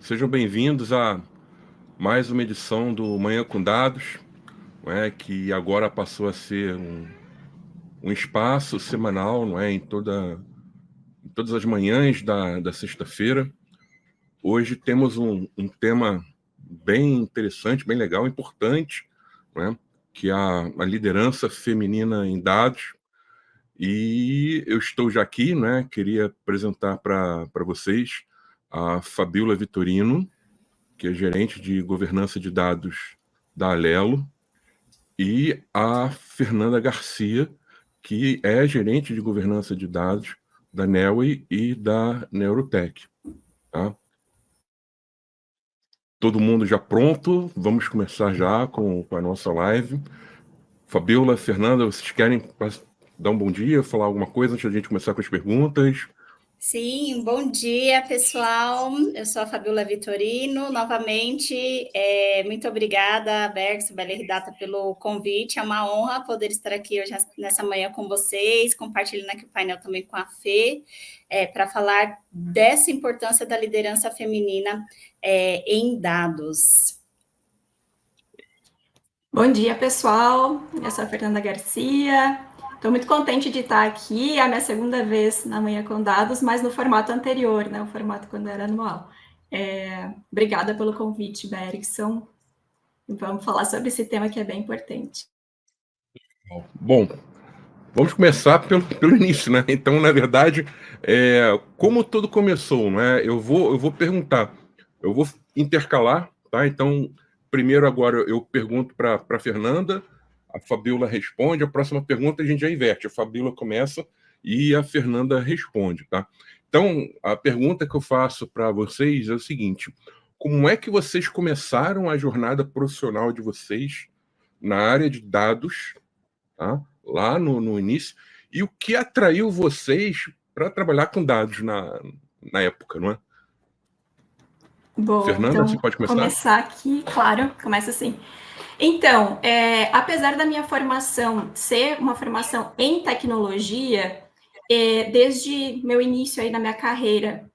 Sejam bem-vindos a mais uma edição do Manhã com Dados, não é, que agora passou a ser um espaço semanal, não é, em todas as manhãs da sexta-feira. Hoje temos um tema bem interessante, bem legal, importante, não é, que é a liderança feminina em dados. E eu estou já aqui, né? Queria apresentar para vocês a Fabíola Vitorino, que é gerente de governança de dados da Alelo, e a Fernanda Garcia, que é gerente de governança de dados da Neoway e da Neurotech. Tá? Todo mundo já pronto? Vamos começar já com a nossa live. Fabíola, Fernanda, vocês querem dar um bom dia, falar alguma coisa antes de a gente começar com as perguntas? Sim, bom dia, pessoal. Eu sou a Fabíola Vitorino, novamente. Muito obrigada, Bergs, Data, pelo convite. É uma honra poder estar aqui hoje nessa manhã com vocês, compartilhando aqui o painel também com a Fê, para falar dessa importância da liderança feminina em dados. Bom dia, pessoal. Eu sou a Fernanda Garcia. Estou muito contente de estar aqui. É a minha segunda vez na Manhã com Dados, mas no formato anterior, né? O formato quando era anual. Obrigada pelo convite, Bergson. Vamos falar sobre esse tema que é bem importante. Bom, vamos começar pelo início, né? Então, na verdade, como tudo começou, né? Eu vou perguntar, eu vou intercalar, tá? Então, primeiro agora eu pergunto para a Fernanda, a Fabíola responde, a próxima pergunta a gente já inverte, a Fabíola começa e a Fernanda responde, tá? Então, a pergunta que eu faço para vocês é o seguinte: como é que vocês começaram a jornada profissional de vocês na área de dados, tá? Lá no início, e o que atraiu vocês para trabalhar com dados na época, não é? Bom, Fernanda, então, você pode começar aqui, claro, começa assim. Então, apesar da minha formação ser uma formação em tecnologia, desde meu início aí na minha carreira,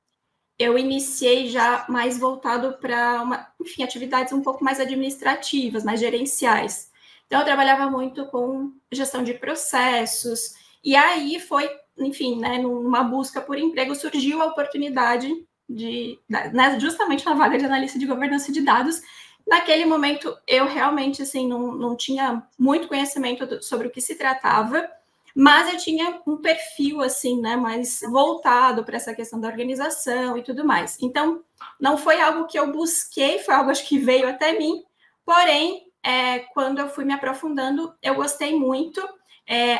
eu iniciei já mais voltado para, enfim, atividades um pouco mais administrativas, mais gerenciais. Então, eu trabalhava muito com gestão de processos, e aí foi, enfim, né, numa busca por emprego, surgiu a oportunidade né, justamente na vaga de analista de governança de dados. Naquele momento, eu realmente, assim, não tinha muito conhecimento sobre o que se tratava, mas eu tinha um perfil, assim, né, mais voltado para essa questão da organização e tudo mais. Então, não foi algo que eu busquei, foi algo, acho que veio até mim, porém, quando eu fui me aprofundando, eu gostei muito.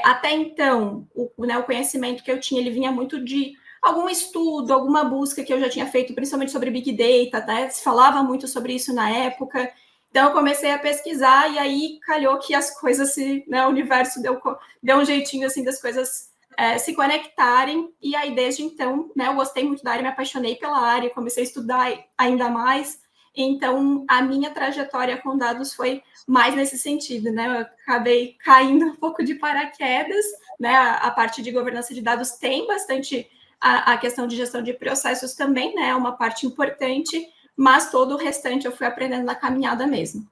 Até então, o conhecimento que eu tinha, ele vinha muito de algum estudo, alguma busca que eu já tinha feito, principalmente sobre Big Data, né? Se falava muito sobre isso na época. Então, eu comecei a pesquisar e aí calhou que as coisas né, o universo deu um jeitinho, assim, das coisas se conectarem. E aí, desde então, né, eu gostei muito da área, me apaixonei pela área, comecei a estudar ainda mais. Então, a minha trajetória com dados foi mais nesse sentido, né? Eu acabei caindo um pouco de paraquedas, né? A parte de governança de dados tem bastante a questão de gestão de processos também, né? É uma parte importante, mas todo o restante eu fui aprendendo na caminhada mesmo.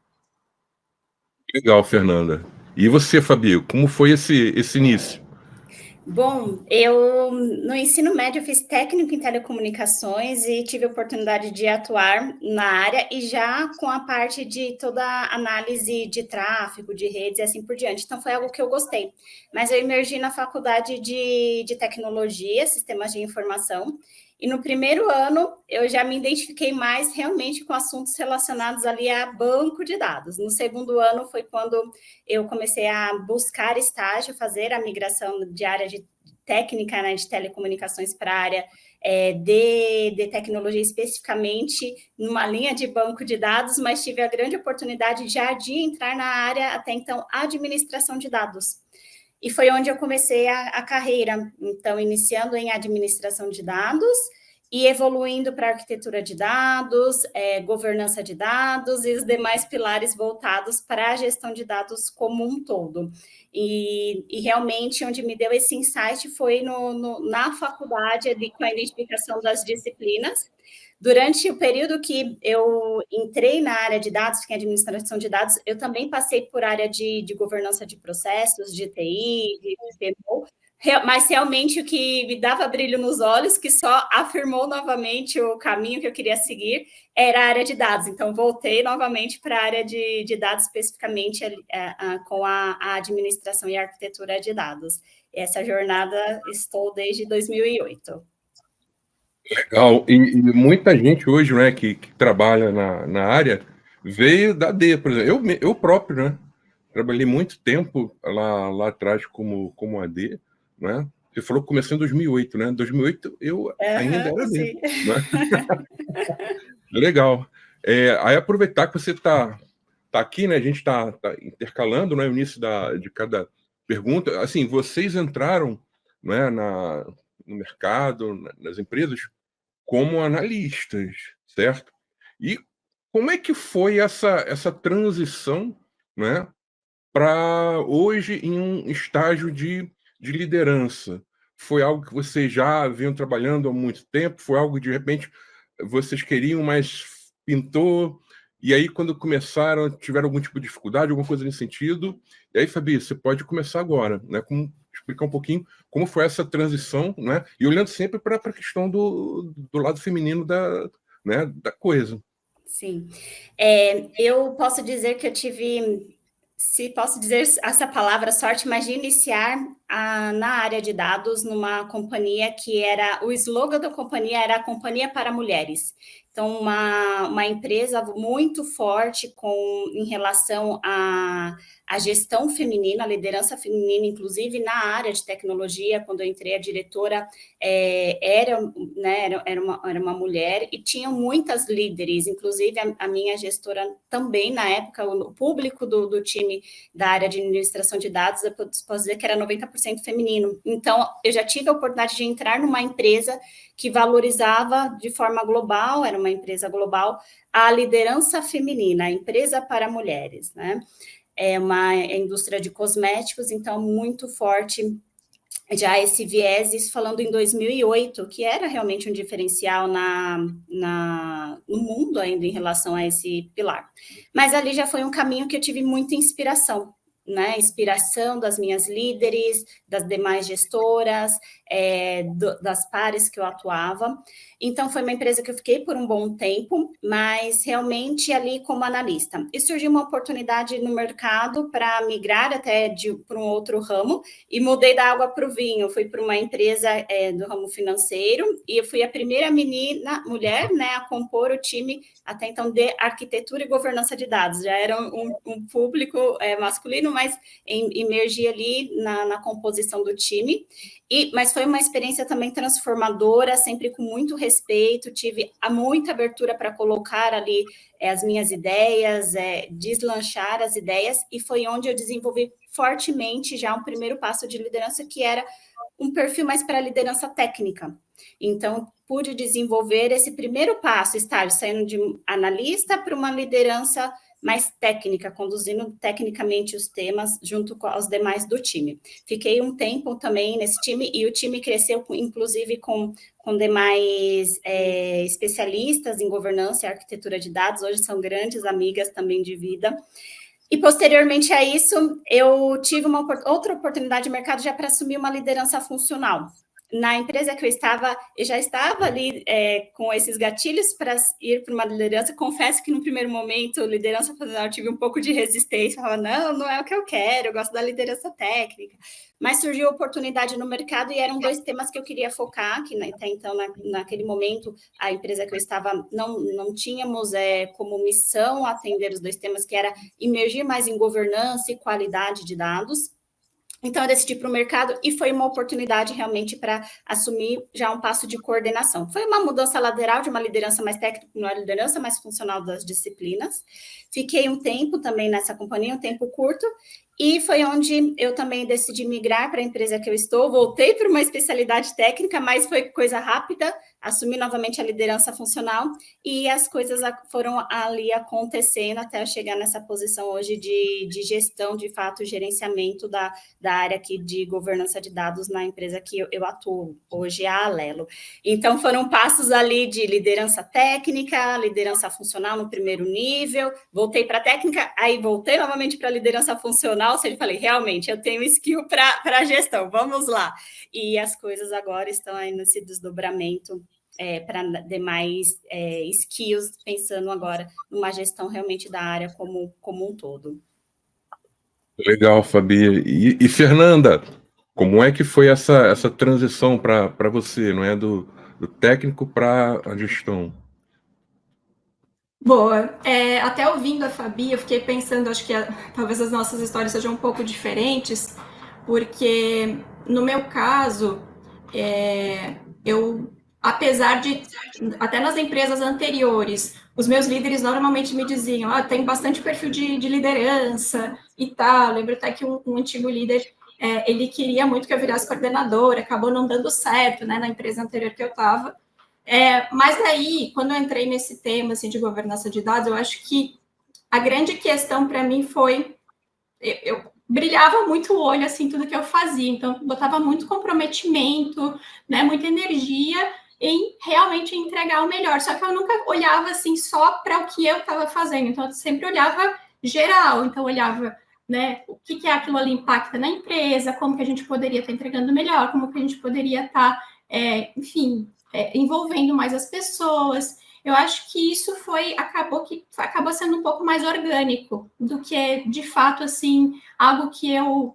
Legal, Fernanda. E você, Fabio, como foi esse início? Bom, eu no ensino médio fiz técnico em telecomunicações e tive a oportunidade de atuar na área e já com a parte de toda a análise de tráfego, de redes e assim por diante. Então foi algo que eu gostei. Mas eu emergi na faculdade de tecnologia, sistemas de informação, e no primeiro ano eu já me identifiquei mais realmente com assuntos relacionados ali a banco de dados. No segundo ano foi quando eu comecei a buscar estágio, fazer a migração de área de técnica, né, de telecomunicações para a área de tecnologia, especificamente numa linha de banco de dados, mas tive a grande oportunidade já de entrar na área, até então, administração de dados. E foi onde eu comecei a carreira, então, iniciando em administração de dados e evoluindo para arquitetura de dados, governança de dados e os demais pilares voltados para a gestão de dados como um todo. E realmente, onde me deu esse insight foi na faculdade, ali, com a identificação das disciplinas, Durante o período que eu entrei na área de dados, que é administração de dados, eu também passei por área de governança de processos, de TI, de PMO, mas realmente o que me dava brilho nos olhos, que só afirmou novamente o caminho que eu queria seguir, era a área de dados. Então, voltei novamente para a área de dados, especificamente com a administração e arquitetura de dados. Essa jornada estou desde 2008. Legal. E muita gente hoje, né, que trabalha na área, veio da AD, por exemplo. Eu próprio, né, trabalhei muito tempo lá atrás como AD, né? Você falou que começou em 2008, né? Em 2008 eu ainda era AD, né? Legal. Aí aproveitar que você está aqui, né? A gente está intercalando, né, o início de cada pergunta. Assim, vocês entraram, né, no mercado, nas empresas, como analistas, certo? E como é que foi essa transição, né, para hoje em um estágio de liderança? Foi algo que vocês já vinham trabalhando há muito tempo? Foi algo que, de repente, vocês queriam, mas pintou? E aí, quando começaram, tiveram algum tipo de dificuldade, alguma coisa nesse sentido? E aí, Fabi, você pode começar agora, né? Explicar um pouquinho como foi essa transição, né? E olhando sempre para a questão do lado feminino né, da coisa. Sim. Eu posso dizer que eu tive, se posso dizer essa palavra, sorte, mas de iniciar na área de dados numa companhia que era, o slogan da companhia era a Companhia para Mulheres. Então, uma empresa muito forte em relação à gestão feminina, a liderança feminina, inclusive na área de tecnologia. Quando eu entrei, a diretora era uma mulher, e tinham muitas líderes, inclusive a minha gestora também, na época, o público do time da área de administração de dados, eu posso dizer que era 90% feminino. Então, eu já tive a oportunidade de entrar numa empresa que valorizava de forma global, era uma empresa global, a liderança feminina, a empresa para mulheres, né? É uma indústria de cosméticos, então, muito forte já esse viés, isso falando em 2008, que era realmente um diferencial no mundo ainda em relação a esse pilar. Mas ali já foi um caminho que eu tive muita inspiração, né? Inspiração das minhas líderes, das demais gestoras, das pares que eu atuava. Então, foi uma empresa que eu fiquei por um bom tempo, mas realmente ali como analista. E surgiu uma oportunidade no mercado para migrar até para um outro ramo, e mudei da água para o vinho. Fui para uma empresa do ramo financeiro, e eu fui a primeira mulher, né, a compor o time, até então, de arquitetura e governança de dados. Já era um público masculino, mas emergi ali na composição do time. Mas foi uma experiência também transformadora, sempre com muito respeito, tive muita abertura para colocar ali as minhas ideias, deslanchar as ideias, e foi onde eu desenvolvi fortemente já um primeiro passo de liderança, que era um perfil mais para a liderança técnica. Então, pude desenvolver esse primeiro passo, estar saindo de analista para uma liderança mais técnica, conduzindo tecnicamente os temas junto com os demais do time. Fiquei um tempo também nesse time, e o time cresceu, inclusive, com demais especialistas em governança e arquitetura de dados. Hoje são grandes amigas também de vida. E, posteriormente a isso, eu tive outra oportunidade de mercado já para assumir uma liderança funcional. Na empresa que eu já estava ali com esses gatilhos para ir para uma liderança. Confesso que no primeiro momento, liderança funcional, eu tive um pouco de resistência, falava, não é o que eu quero, eu gosto da liderança técnica. Mas surgiu a oportunidade no mercado, e eram 2 temas que eu queria focar, que até então, naquele momento, a empresa que eu estava, não tínhamos como missão atender os 2 temas, que era emergir mais em governança e qualidade de dados. Então, eu decidi para o mercado, e foi uma oportunidade realmente para assumir já um passo de coordenação. Foi uma mudança lateral de uma liderança mais técnica para uma liderança mais funcional das disciplinas. Fiquei um tempo também nessa companhia, um tempo curto, e foi onde eu também decidi migrar para a empresa que eu estou. Voltei para uma especialidade técnica, mas foi coisa rápida, assumi novamente a liderança funcional e as coisas foram ali acontecendo até eu chegar nessa posição hoje de gestão, de fato, gerenciamento da área aqui de governança de dados na empresa que eu atuo hoje, a Alelo. Então, foram passos ali de liderança técnica, liderança funcional no primeiro nível, voltei para a técnica, aí voltei novamente para a liderança funcional, ou seja, falei, realmente, eu tenho skill para a gestão, vamos lá. E as coisas agora estão aí nesse desdobramento para demais skills, pensando agora numa gestão realmente da área como um todo. Legal, Fabi. E Fernanda, como é que foi essa transição para você, não é, do técnico para a gestão? Boa. Até ouvindo a Fabi, eu fiquei pensando, acho que talvez as nossas histórias sejam um pouco diferentes, porque no meu caso, eu, apesar de, até nas empresas anteriores, os meus líderes normalmente me diziam, tem bastante perfil de liderança e tal. Lembro até que um antigo líder, ele queria muito que eu virasse coordenadora, acabou não dando certo, né, na empresa anterior que eu estava. Mas daí, quando eu entrei nesse tema assim, de governança de dados, eu acho que a grande questão para mim foi, eu brilhava muito o olho, assim, tudo que eu fazia, então botava muito comprometimento, né, muita energia em realmente entregar o melhor, só que eu nunca olhava assim só para o que eu estava fazendo, então eu sempre olhava geral, então eu olhava, né, o que aquilo ali impacta na empresa, como que a gente poderia estar entregando melhor, como que a gente poderia estar, enfim, envolvendo mais as pessoas. Eu acho que isso acabou sendo um pouco mais orgânico do que, de fato, assim, algo que eu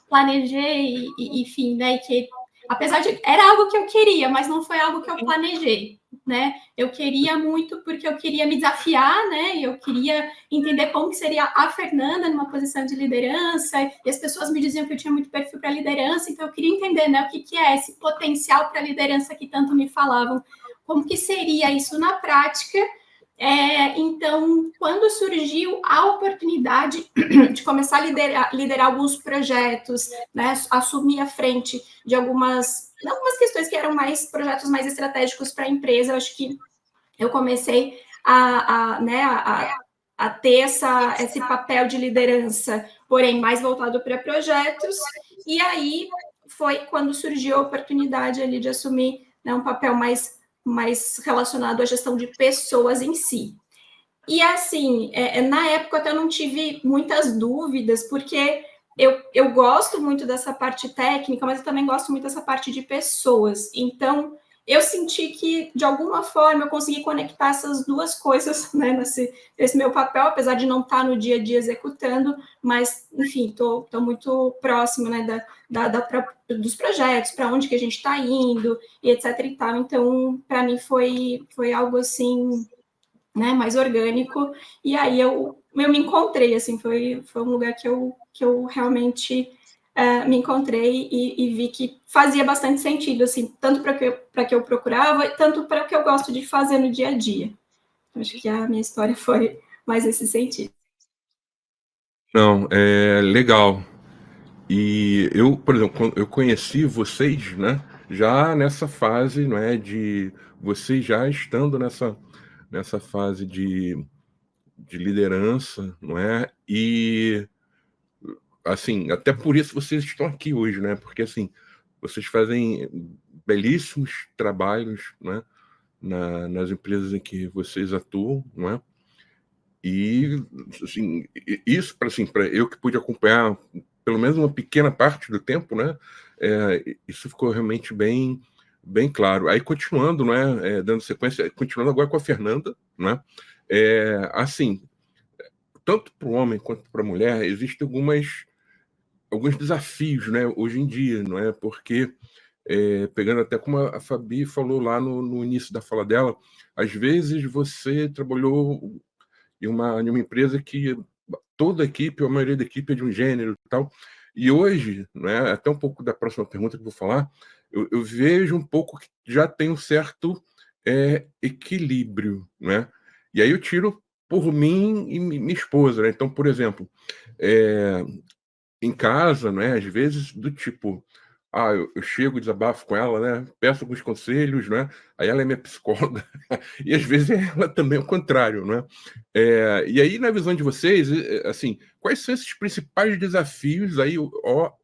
planejei, enfim, né, que apesar de era algo que eu queria, mas não foi algo que eu planejei, né? Eu queria muito porque eu queria me desafiar, né? E eu queria entender como que seria a Fernanda numa posição de liderança, e as pessoas me diziam que eu tinha muito perfil para liderança, então eu queria entender, né, o que é esse potencial para liderança que tanto me falavam, como que seria isso na prática. Então, quando surgiu a oportunidade de começar a liderar alguns projetos, né, assumir a frente de algumas questões que eram projetos mais estratégicos para a empresa, eu acho que eu comecei a ter esse papel de liderança, porém mais voltado para projetos, e aí foi quando surgiu a oportunidade ali de assumir, né, um papel mais relacionado à gestão de pessoas em si. E assim, na época até eu não tive muitas dúvidas, porque eu gosto muito dessa parte técnica, mas eu também gosto muito dessa parte de pessoas. Então, eu senti que, de alguma forma, eu consegui conectar essas duas coisas, né, nesse meu papel, apesar de não estar no dia a dia executando, mas, enfim, estou muito próximo, né, dos projetos, para onde que a gente está indo, e etc. e tal. Então, para mim, foi algo assim, né, mais orgânico, e aí eu me encontrei, assim, foi um lugar que eu realmente me encontrei e vi que fazia bastante sentido, assim, tanto para que eu procurava, tanto para o que eu gosto de fazer no dia a dia. Acho que a minha história foi mais nesse sentido. Não, legal. E eu, por exemplo, eu conheci vocês, né, já nessa fase, não é, de vocês já estando nessa fase de liderança, não é? E assim, até por isso vocês estão aqui hoje, né? Porque assim, vocês fazem belíssimos trabalhos, né, nas empresas em que vocês atuam, não é? E assim, isso para assim, para eu que pude acompanhar pelo menos uma pequena parte do tempo, né? Isso ficou realmente bem claro. Aí continuando, né? Dando sequência, continuando agora com a Fernanda, né? Assim, tanto para o homem quanto para a mulher, existem alguns desafios, né? Hoje em dia, não é? Porque pegando até como a Fabi falou lá no início da fala dela, às vezes você trabalhou em uma empresa que toda a equipe, ou a maioria da equipe é de um gênero e tal. E hoje, né, até um pouco da próxima pergunta que eu vou falar, eu vejo um pouco que já tem um certo equilíbrio, né? E aí eu tiro por mim e minha esposa, né? Então, por exemplo, em casa, né, às vezes do tipo, eu chego, desabafo com ela, né? Peço alguns conselhos, né? Aí ela é minha psicóloga, e às vezes ela também é o contrário, né? E aí, na visão de vocês, assim, quais são esses principais desafios aí,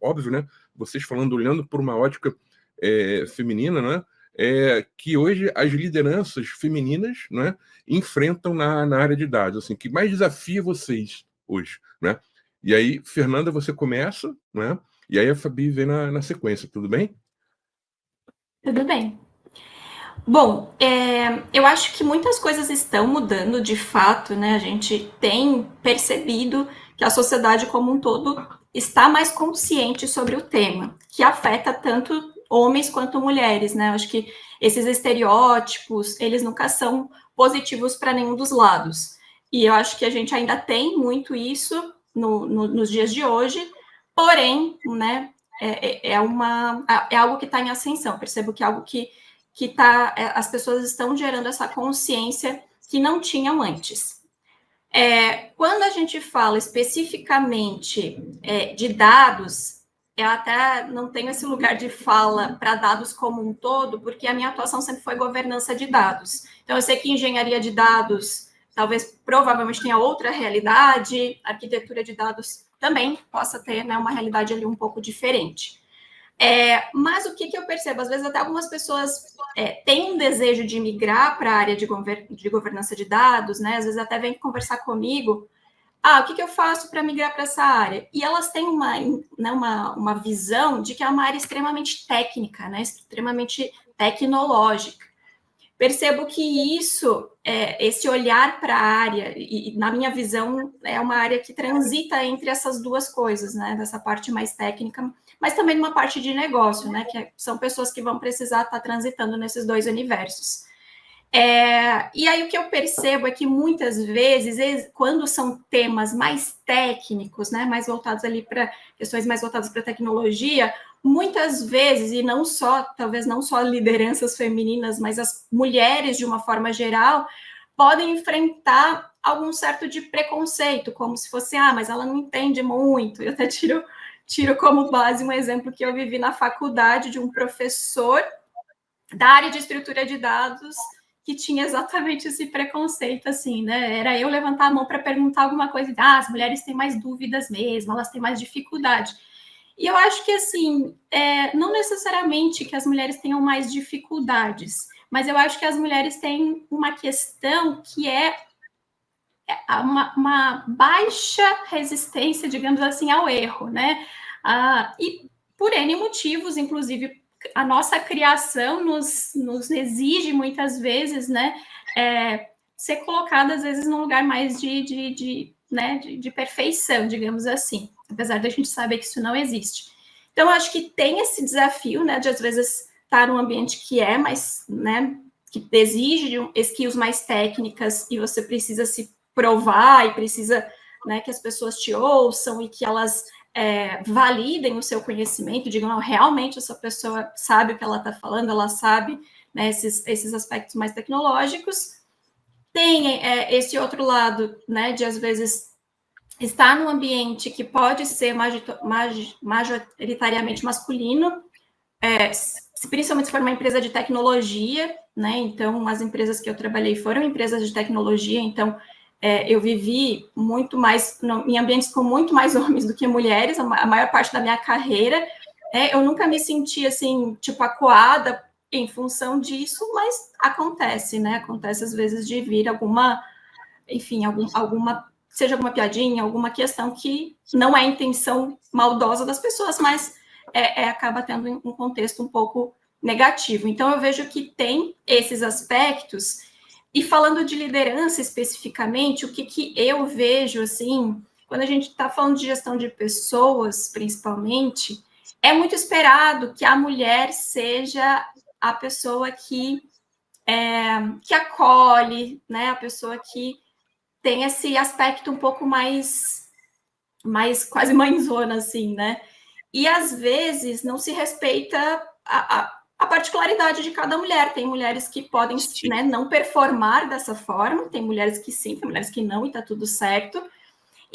óbvio, né? Vocês falando, olhando por uma ótica feminina, né? Que hoje as lideranças femininas, né, enfrentam na área de dados, assim, que mais desafia vocês hoje, né? E aí, Fernanda, você começa, né? E aí a Fabi vem na sequência, tudo bem? Tudo bem. Bom, eu acho que muitas coisas estão mudando de fato, né? A gente tem percebido que a sociedade como um todo está mais consciente sobre o tema, que afeta tanto homens quanto mulheres, né? Eu acho que esses estereótipos, eles nunca são positivos para nenhum dos lados. E eu acho que a gente ainda tem muito isso nos dias de hoje, porém, né, é algo que está em ascensão. Eu percebo que é algo que as pessoas estão gerando essa consciência que não tinham antes. Quando a gente fala especificamente de dados, eu até não tenho esse lugar de fala para dados como um todo, porque a minha atuação sempre foi governança de dados. Então, eu sei que engenharia de dados talvez provavelmente tenha outra realidade, arquitetura de dados também possa ter, né, uma realidade ali um pouco diferente. Mas o que eu percebo? Às vezes até algumas pessoas têm um desejo de migrar para a área de governança de dados, né? Às vezes até vêm conversar comigo. O que eu faço para migrar para essa área? E elas têm uma visão de que é uma área extremamente técnica, né? Extremamente tecnológica. Percebo que esse olhar para a área, e na minha visão, é uma área que transita entre essas duas coisas, né? Dessa parte mais técnica, mas também uma parte de negócio, né? Que são pessoas que vão precisar estar transitando nesses dois universos. E aí o que eu percebo é que muitas vezes, quando são temas mais técnicos, né? Mais voltados ali para questões mais voltadas para tecnologia, muitas vezes, e não só, talvez não só lideranças femininas, mas as mulheres de uma forma geral, podem enfrentar algum certo de preconceito, como se fosse, mas ela não entende muito. Eu até tiro como base um exemplo que eu vivi na faculdade de um professor da área de estrutura de dados que tinha exatamente esse preconceito, assim, né? Era eu levantar a mão para perguntar alguma coisa, as mulheres têm mais dúvidas mesmo, elas têm mais dificuldade. E eu acho que, assim, não necessariamente que as mulheres tenham mais dificuldades, mas eu acho que as mulheres têm uma questão que é uma baixa resistência, digamos assim, ao erro, né? E por N motivos, inclusive, a nossa criação nos exige muitas vezes, né? Ser colocada, às vezes, num lugar mais de perfeição, digamos assim, apesar da gente saber que isso não existe. Então, eu acho que tem esse desafio, né, de às vezes estar num ambiente que é mais, né, que exige skills mais técnicas e você precisa se provar e precisa, né, que as pessoas te ouçam e que elas validem o seu conhecimento, digam, não, realmente essa pessoa sabe o que ela está falando, ela sabe, né, esses aspectos mais tecnológicos. Tem esse outro lado, né, de às vezes estar num ambiente que pode ser majoritariamente masculino, principalmente se for uma empresa de tecnologia, né? Então, as empresas que eu trabalhei foram empresas de tecnologia, então eu vivi muito mais em ambientes com muito mais homens do que mulheres, a maior parte da minha carreira. Eu nunca me senti assim, tipo, acuada em função disso, mas acontece, né? Acontece às vezes de vir alguma, enfim, seja alguma piadinha, alguma questão que não é a intenção maldosa das pessoas, mas acaba tendo um contexto um pouco negativo. Então, eu vejo que tem esses aspectos. E falando de liderança especificamente, o que eu vejo, assim, quando a gente está falando de gestão de pessoas, principalmente, é muito esperado que a mulher seja a pessoa que acolhe, né? A pessoa que tem esse aspecto um pouco mais quase mãezona, assim, né? E às vezes não se respeita a particularidade de cada mulher. Tem mulheres que podem, né, não performar dessa forma, tem mulheres que sim, tem mulheres que não, e tá tudo certo.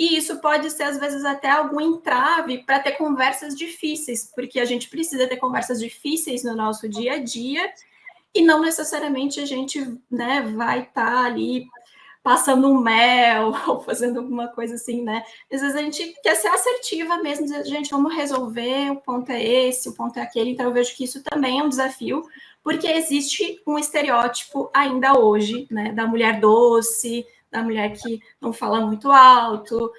E isso pode ser, às vezes, até algum entrave para ter conversas difíceis, porque a gente precisa ter conversas difíceis no nosso dia a dia, e não necessariamente a gente, né, vai estar ali passando um mel ou fazendo alguma coisa assim, né? Às vezes a gente quer ser assertiva mesmo, dizer, gente, vamos resolver, o ponto é esse, o ponto é aquele. Então eu vejo que isso também é um desafio, porque existe um estereótipo ainda hoje, né, da mulher doce, da mulher que não fala muito alto,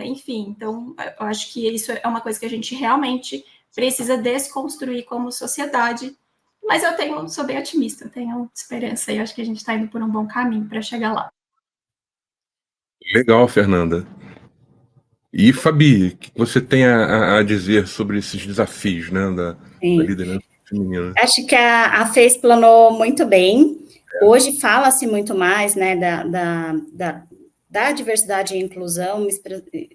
enfim. Então eu acho que isso é uma coisa que a gente realmente precisa desconstruir como sociedade. Mas sou bem otimista, eu tenho esperança e acho que a gente está indo por um bom caminho para chegar lá. Legal, Fernanda. E, Fabi, o que você tem a dizer sobre esses desafios, né, da liderança feminina? Acho que a Fê explanou muito bem. Hoje fala-se muito mais, né, da diversidade e inclusão,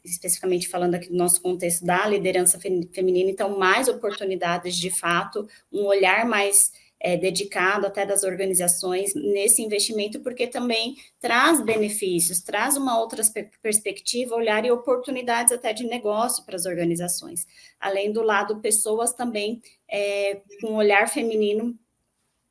especificamente falando aqui do nosso contexto da liderança feminina, então mais oportunidades de fato, um olhar mais dedicado até das organizações nesse investimento, porque também traz benefícios, traz uma outra perspectiva, olhar e oportunidades até de negócio para as organizações. Além do lado pessoas também com um olhar feminino,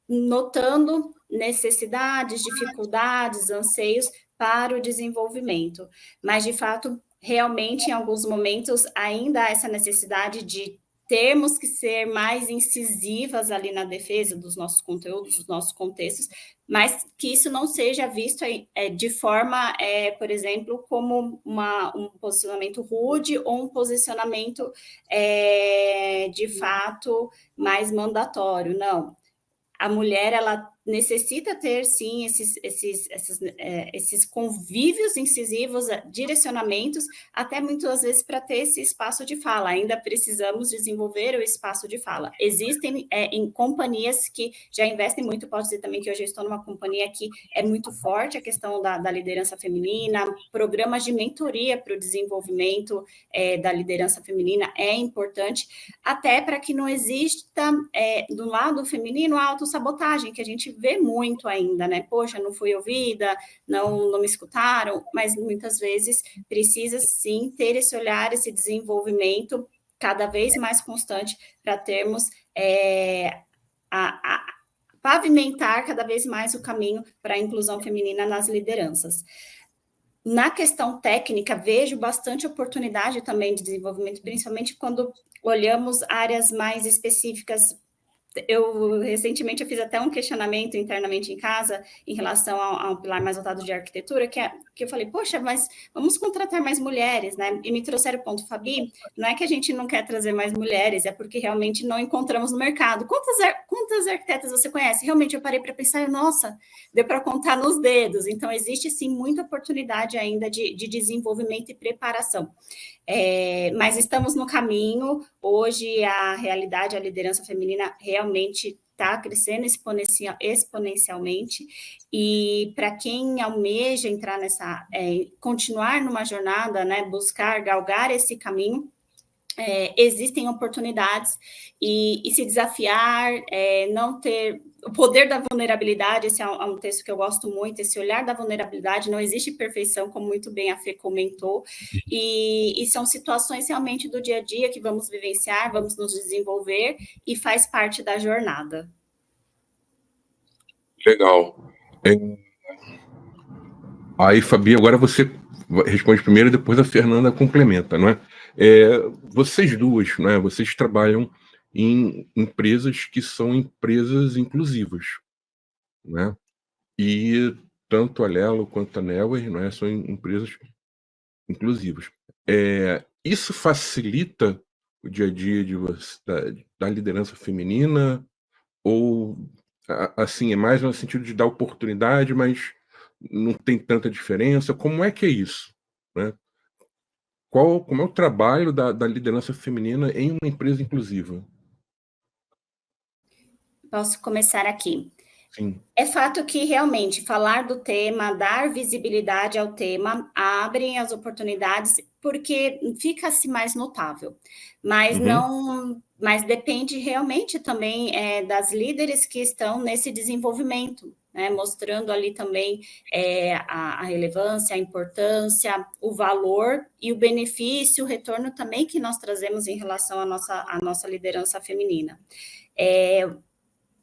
notando necessidades, dificuldades, anseios para o desenvolvimento. Mas, de fato, realmente, em alguns momentos, ainda há essa necessidade de termos que ser mais incisivas ali na defesa dos nossos conteúdos, dos nossos contextos, mas que isso não seja visto de forma, por exemplo, como um posicionamento rude ou um posicionamento, de fato, mais mandatório. Não. A mulher, ela necessita ter, sim, esses convívios incisivos, direcionamentos, até muitas vezes para ter esse espaço de fala. Ainda precisamos desenvolver o espaço de fala. Existem em companhias que já investem muito, posso dizer também que hoje eu estou numa companhia que é muito forte a questão da liderança feminina, programas de mentoria para o desenvolvimento da liderança feminina é importante, até para que não exista, do lado feminino, a autossabotagem, que a gente vê muito ainda, né? Poxa, não fui ouvida, não me escutaram, mas muitas vezes precisa sim ter esse olhar, esse desenvolvimento cada vez mais constante para termos pavimentar cada vez mais o caminho para a inclusão feminina nas lideranças. Na questão técnica, vejo bastante oportunidade também de desenvolvimento, principalmente quando olhamos áreas mais específicas. Recentemente, eu fiz até um questionamento internamente em casa em relação a um pilar mais voltado de arquitetura, que eu falei, poxa, mas vamos contratar mais mulheres, né? E me trouxeram o ponto, Fabi, não é que a gente não quer trazer mais mulheres, é porque realmente não encontramos no mercado. Quantas arquitetas você conhece? Realmente, eu parei para pensar, nossa, deu para contar nos dedos. Então, existe, sim, muita oportunidade ainda de desenvolvimento e preparação. Mas estamos no caminho. Hoje a realidade, a liderança feminina realmente está crescendo exponencialmente, e para quem almeja entrar continuar numa jornada, né, buscar, galgar esse caminho, existem oportunidades, e se desafiar, não ter o poder da vulnerabilidade. Esse é um texto que eu gosto muito, esse olhar da vulnerabilidade. Não existe perfeição, como muito bem a Fê comentou, e são situações realmente do dia a dia que vamos vivenciar, vamos nos desenvolver, e faz parte da jornada. Legal. Aí, Fabi, agora você responde primeiro e depois a Fernanda complementa, não é? Vocês duas, não é? Vocês trabalham em empresas que são empresas inclusivas, né? E tanto a Lelo quanto a Newer, não é? São empresas inclusivas. Isso facilita o dia a dia da liderança feminina, ou assim, é mais no sentido de dar oportunidade, mas não tem tanta diferença? Como é que é isso, né? Como é o trabalho da liderança feminina em uma empresa inclusiva? Posso começar aqui. Sim. É fato que realmente falar do tema, dar visibilidade ao tema, abrem as oportunidades, porque fica-se mais notável. Mas mas depende realmente também das líderes que estão nesse desenvolvimento, né, mostrando ali também a relevância, a importância, o valor e o benefício, o retorno também que nós trazemos em relação à nossa liderança feminina.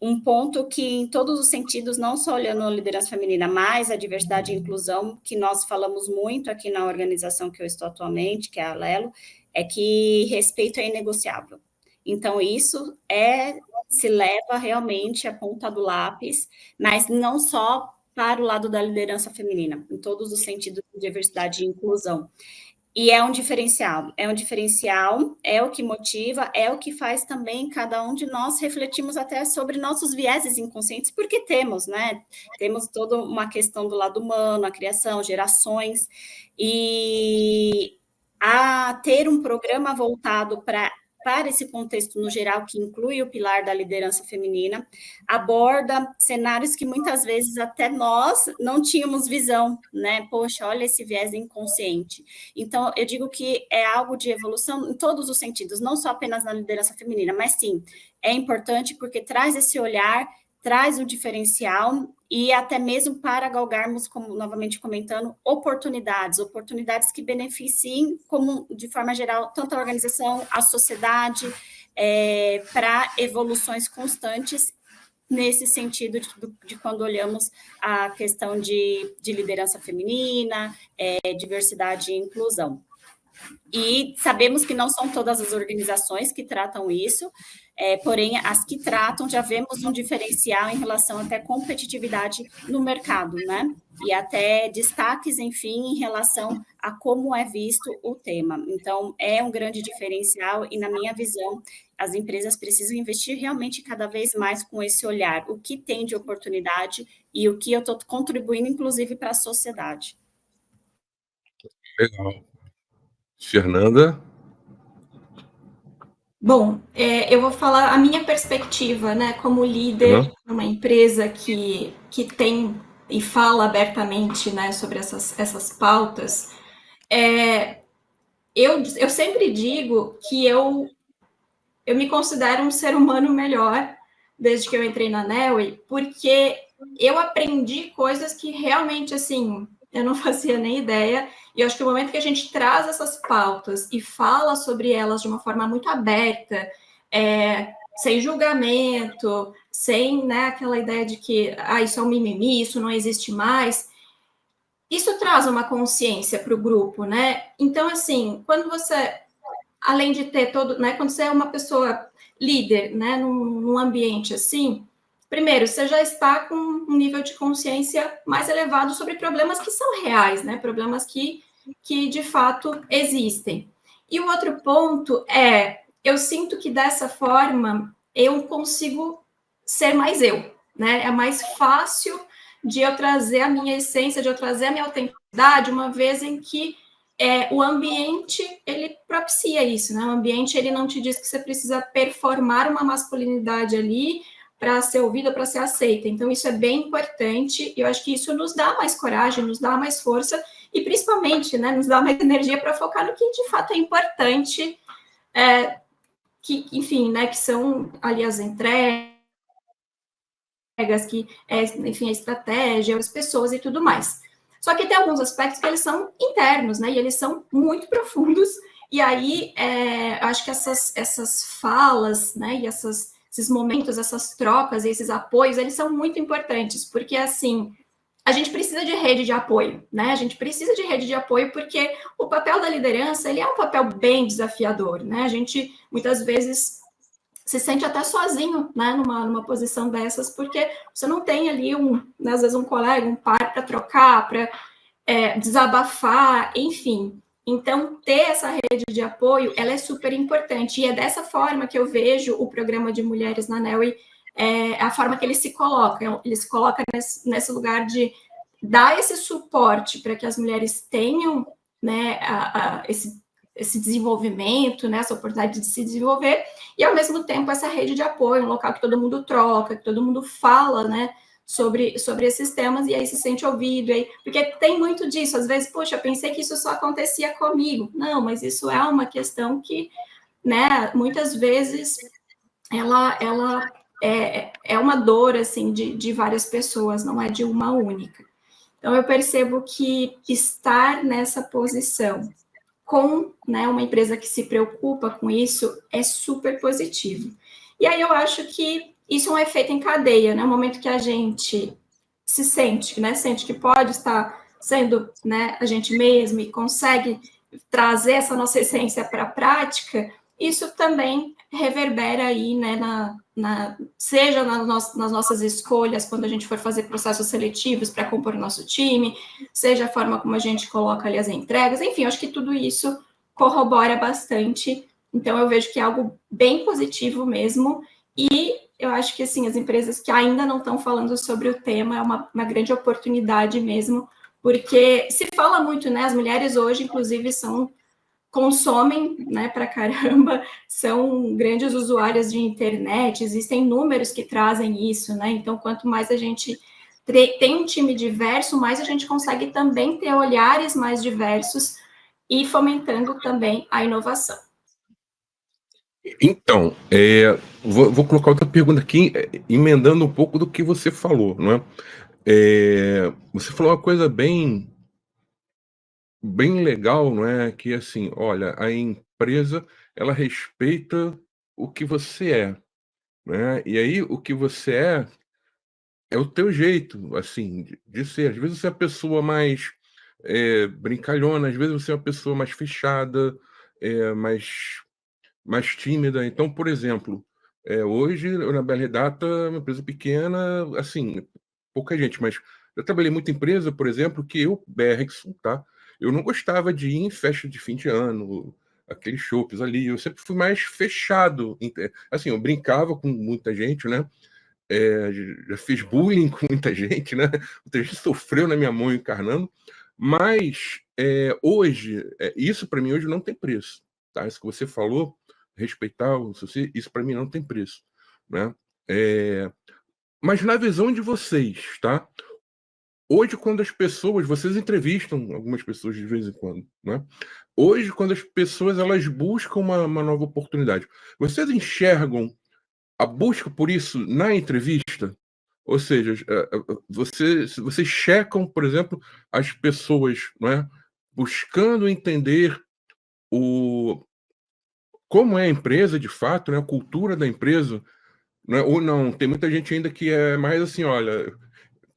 Um ponto que, em todos os sentidos, não só olhando a liderança feminina, mas a diversidade e inclusão, que nós falamos muito aqui na organização que eu estou atualmente, que é a Lelo, é que respeito é inegociável. Então, isso se leva realmente à ponta do lápis, mas não só para o lado da liderança feminina, em todos os sentidos de diversidade e inclusão. E é um diferencial, é o que motiva, é o que faz também cada um de nós refletirmos até sobre nossos vieses inconscientes, porque temos, né? Temos toda uma questão do lado humano, a criação, gerações, e a ter um programa voltado para esse contexto no geral, que inclui o pilar da liderança feminina, aborda cenários que muitas vezes até nós não tínhamos visão, né? Poxa, olha esse viés inconsciente. Então, eu digo que é algo de evolução em todos os sentidos, não só apenas na liderança feminina, mas sim, é importante porque traz esse olhar, traz um diferencial e até mesmo para galgarmos, como novamente comentando, oportunidades que beneficiem, como de forma geral, tanto a organização, a sociedade, para evoluções constantes nesse sentido de quando olhamos a questão de liderança feminina, diversidade e inclusão. E sabemos que não são todas as organizações que tratam isso, porém, as que tratam, já vemos um diferencial em relação até competitividade no mercado, né? E até destaques, enfim, em relação a como é visto o tema. Então, é um grande diferencial e, na minha visão, as empresas precisam investir realmente cada vez mais com esse olhar, o que tem de oportunidade e o que eu estou contribuindo, inclusive, para a sociedade. Legal. Fernanda? Bom, eu vou falar a minha perspectiva, né, como líder de uma empresa que tem e fala abertamente, né, sobre essas pautas. Eu sempre digo que eu me considero um ser humano melhor desde que eu entrei na Neoway, porque eu aprendi coisas que realmente, assim, eu não fazia nem ideia, e eu acho que o momento que a gente traz essas pautas e fala sobre elas de uma forma muito aberta, sem julgamento, sem, né, aquela ideia de que isso é um mimimi, isso não existe mais, isso traz uma consciência para o grupo, né? Então, assim, quando você, além de ter todo, né, quando você é uma pessoa líder, né, num ambiente assim, primeiro, você já está com um nível de consciência mais elevado sobre problemas que são reais, né, problemas que de fato existem. E o outro ponto eu sinto que dessa forma eu consigo ser mais eu, né, é mais fácil de eu trazer a minha essência, de eu trazer a minha autenticidade, uma vez em que o ambiente, ele propicia isso, né? O ambiente, ele não te diz que você precisa performar uma masculinidade ali para ser ouvida, para ser aceita. Então, isso é bem importante, e eu acho que isso nos dá mais coragem, nos dá mais força, e principalmente, né, nos dá mais energia para focar no que de fato é importante, que, enfim, né, que são ali as entregas, que enfim, a estratégia, as pessoas e tudo mais. Só que tem alguns aspectos que eles são internos, né? E eles são muito profundos. E aí, acho que essas falas, né? E esses momentos, essas trocas, esses apoios, eles são muito importantes, porque, assim, a gente precisa de rede de apoio, né? A gente precisa de rede de apoio porque o papel da liderança, ele é um papel bem desafiador, né? A gente, muitas vezes, se sente até sozinho, né, numa posição dessas, porque você não tem ali né, às vezes um colega, um par para trocar, para desabafar, enfim. Então, ter essa rede de apoio, ela é super importante, e é dessa forma que eu vejo o programa de mulheres na Neoway, a forma que ele se coloca nesse lugar de dar esse suporte para que as mulheres tenham, né, esse desenvolvimento, né, essa oportunidade de se desenvolver, e ao mesmo tempo essa rede de apoio, um local que todo mundo troca, que todo mundo fala, né, sobre esses temas, e aí se sente ouvido, porque tem muito disso, às vezes, poxa, eu pensei que isso só acontecia comigo. Não, mas isso é uma questão que, né, muitas vezes ela é uma dor, assim, de várias pessoas, não é de uma única. Então, eu percebo que estar nessa posição com, né, uma empresa que se preocupa com isso é super positivo. E aí eu acho que isso é um efeito em cadeia, né? No momento que a gente se sente, né, sente que pode estar sendo, né, a gente mesmo e consegue trazer essa nossa essência para a prática, isso também reverbera aí, né, seja nas nossas escolhas, quando a gente for fazer processos seletivos para compor o nosso time, seja a forma como a gente coloca ali as entregas, enfim, eu acho que tudo isso corrobora bastante, então eu vejo que é algo bem positivo mesmo, e eu acho que, assim, as empresas que ainda não estão falando sobre o tema é uma grande oportunidade mesmo, porque se fala muito, né, as mulheres hoje, inclusive, consomem, né, pra caramba, são grandes usuárias de internet, existem números que trazem isso, né, então quanto mais a gente tem um time diverso, mais a gente consegue também ter olhares mais diversos e fomentando também a inovação. Então, vou colocar outra pergunta aqui, emendando um pouco do que você falou, não é? Você falou uma coisa bem legal, não é? Que assim, olha, a empresa ela respeita o que você é, né? E aí o que você é o teu jeito, assim, de ser. Às vezes você é a pessoa mais brincalhona, às vezes você é uma pessoa mais fechada, mais tímida. Então, por exemplo, hoje na BR Data, uma empresa pequena, assim, pouca gente, mas eu trabalhei em muita empresa, por exemplo, que eu, BR Sul, tá? Eu não gostava de ir em festa de fim de ano, aqueles chopes ali. Eu sempre fui mais fechado. Assim, eu brincava com muita gente, né? Já fiz bullying com muita gente, né? Muita gente sofreu na minha mão encarnando. Mas hoje, isso para mim hoje não tem preço, tá? Isso que você falou, respeitar isso para mim não tem preço, né? Mas na visão de vocês, tá? Hoje, quando vocês entrevistam algumas pessoas de vez em quando, né? Hoje, quando as pessoas elas buscam uma nova oportunidade, vocês enxergam a busca por isso na entrevista? Ou seja, vocês checam, por exemplo, as pessoas, não é? Buscando entender como é a empresa de fato, né? A cultura da empresa, né? Ou não, tem muita gente ainda que é mais assim, olha,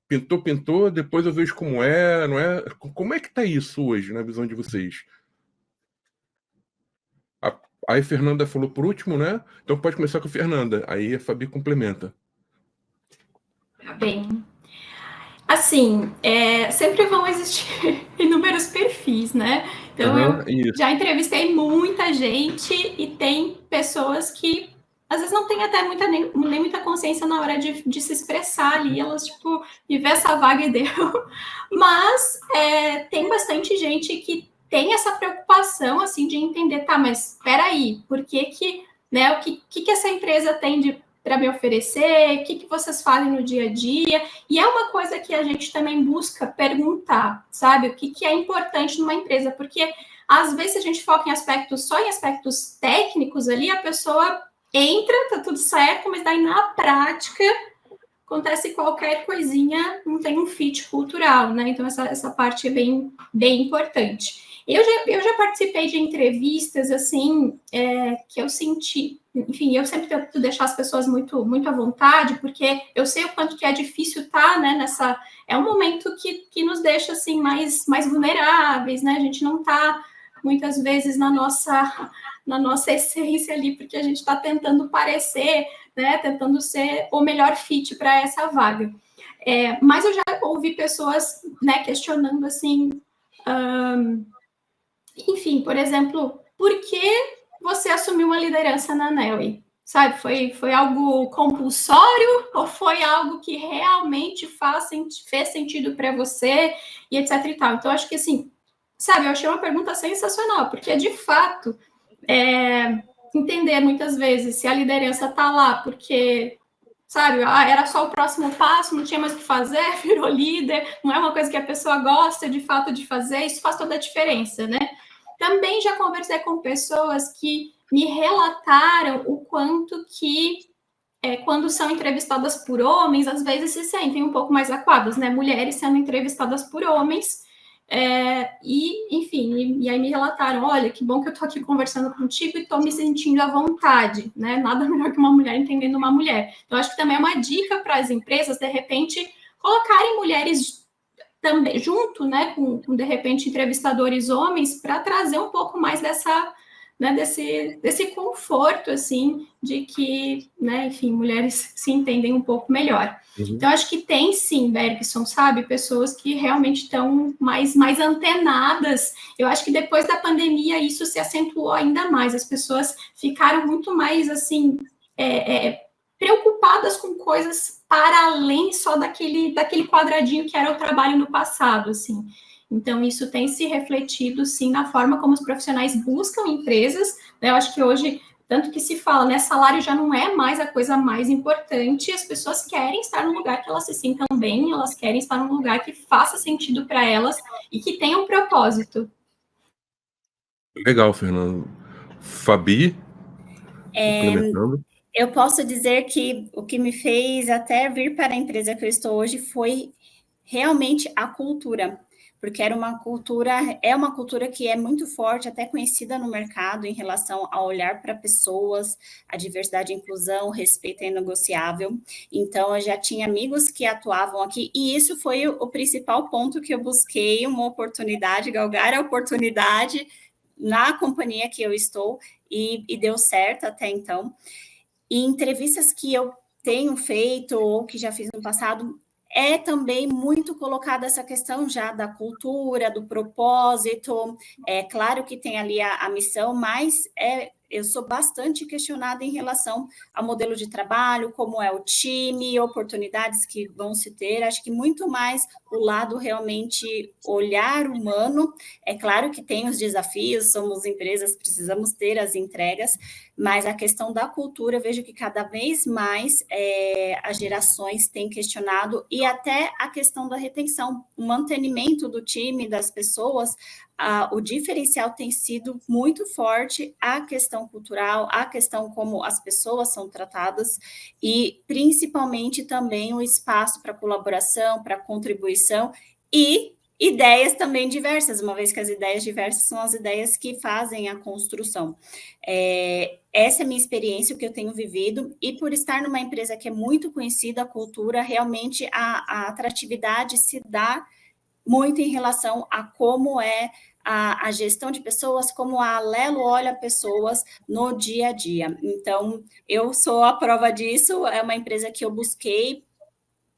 pintou, depois eu vejo como é, não é? Como é que tá isso hoje, na visão de vocês? Aí a Fernanda falou por último, né? Então pode começar com a Fernanda, aí a Fabi complementa. Tá bem. Assim, sempre vão existir inúmeros perfis, né? Então, eu já entrevistei muita gente e tem pessoas que às vezes não tem até nem muita consciência na hora de se expressar ali, elas, tipo, viver essa vaga e deu. Mas tem bastante gente que tem essa preocupação, assim, de entender, tá, mas espera aí, por que né, o que essa empresa tem para me oferecer, o que vocês fazem no dia a dia, e é uma coisa que a gente também busca perguntar, sabe, o que é importante numa empresa, porque às vezes a gente foca só em aspectos técnicos ali, a pessoa entra, tá tudo certo, mas daí na prática acontece qualquer coisinha, não tem um fit cultural, né? Então essa parte é bem importante. Eu já participei de entrevistas, assim, que eu senti, enfim, eu sempre tento deixar as pessoas muito à vontade, porque eu sei o quanto que é difícil estar, né, é um momento que nos deixa, assim, mais vulneráveis, né, a gente não está, muitas vezes, na nossa essência ali, porque a gente está tentando parecer, né, tentando ser o melhor fit para essa vaga. Mas eu já ouvi pessoas, né, questionando, assim, enfim, por exemplo, por que você assumiu uma liderança na Nelly? Sabe, foi algo compulsório ou foi algo que realmente fez sentido para você e etc e tal? Então, acho que, assim, sabe, eu achei uma pergunta sensacional, porque, de fato, entender muitas vezes se a liderança está lá porque, sabe, era só o próximo passo, não tinha mais o que fazer, virou líder, não é uma coisa que a pessoa gosta de fato de fazer, isso faz toda a diferença, né? Também já conversei com pessoas que me relataram o quanto que quando são entrevistadas por homens, às vezes se sentem um pouco mais acuadas, né? Mulheres sendo entrevistadas por homens, enfim, e aí me relataram, olha, que bom que eu estou aqui conversando contigo e estou me sentindo à vontade, né? Nada melhor que uma mulher entendendo uma mulher. Então, acho que também é uma dica para as empresas, de repente, colocarem mulheres também junto, né, com de repente entrevistadores homens, para trazer um pouco mais dessa, né, desse conforto, assim, de que, né, enfim, mulheres se entendem um pouco melhor. Uhum. Então, acho que tem sim, Bergson, sabe, pessoas que realmente estão mais antenadas. Eu acho que depois da pandemia isso se acentuou ainda mais, as pessoas ficaram muito mais, assim, preocupadas com coisas para além só daquele quadradinho que era o trabalho no passado, assim. Então, isso tem se refletido, sim, na forma como os profissionais buscam empresas, né? Eu acho que hoje, tanto que se fala, né, salário já não é mais a coisa mais importante, as pessoas querem estar num lugar que elas se sintam bem, elas querem estar num lugar que faça sentido para elas e que tenha um propósito. Legal, Fernando. Fabi, complementando. Eu posso dizer que o que me fez até vir para a empresa que eu estou hoje foi realmente a cultura, porque é uma cultura que é muito forte, até conhecida no mercado em relação a olhar para pessoas, a diversidade e inclusão, respeito é inegociável. Então, eu já tinha amigos que atuavam aqui, e isso foi o principal ponto que eu busquei, uma oportunidade, galgar a oportunidade na companhia que eu estou, e deu certo até então. E entrevistas que eu tenho feito ou que já fiz no passado, é também muito colocada essa questão já da cultura, do propósito. É claro que tem ali a missão, mas eu sou bastante questionada em relação ao modelo de trabalho, como é o time, oportunidades que vão se ter. Acho que muito mais o lado realmente olhar humano. É claro que tem os desafios, somos empresas, precisamos ter as entregas, mas a questão da cultura, eu vejo que cada vez mais as gerações têm questionado, e até a questão da retenção, o mantenimento do time, das pessoas, o diferencial tem sido muito forte, a questão cultural, a questão como as pessoas são tratadas, e principalmente também o espaço para colaboração, para contribuição, e ideias também diversas, uma vez que as ideias diversas são as ideias que fazem a construção. Essa é a minha experiência, o que eu tenho vivido, e por estar numa empresa que é muito conhecida, a cultura, realmente a atratividade se dá muito em relação a como é a gestão de pessoas, como a Alelo olha pessoas no dia a dia. Então, eu sou a prova disso, é uma empresa que eu busquei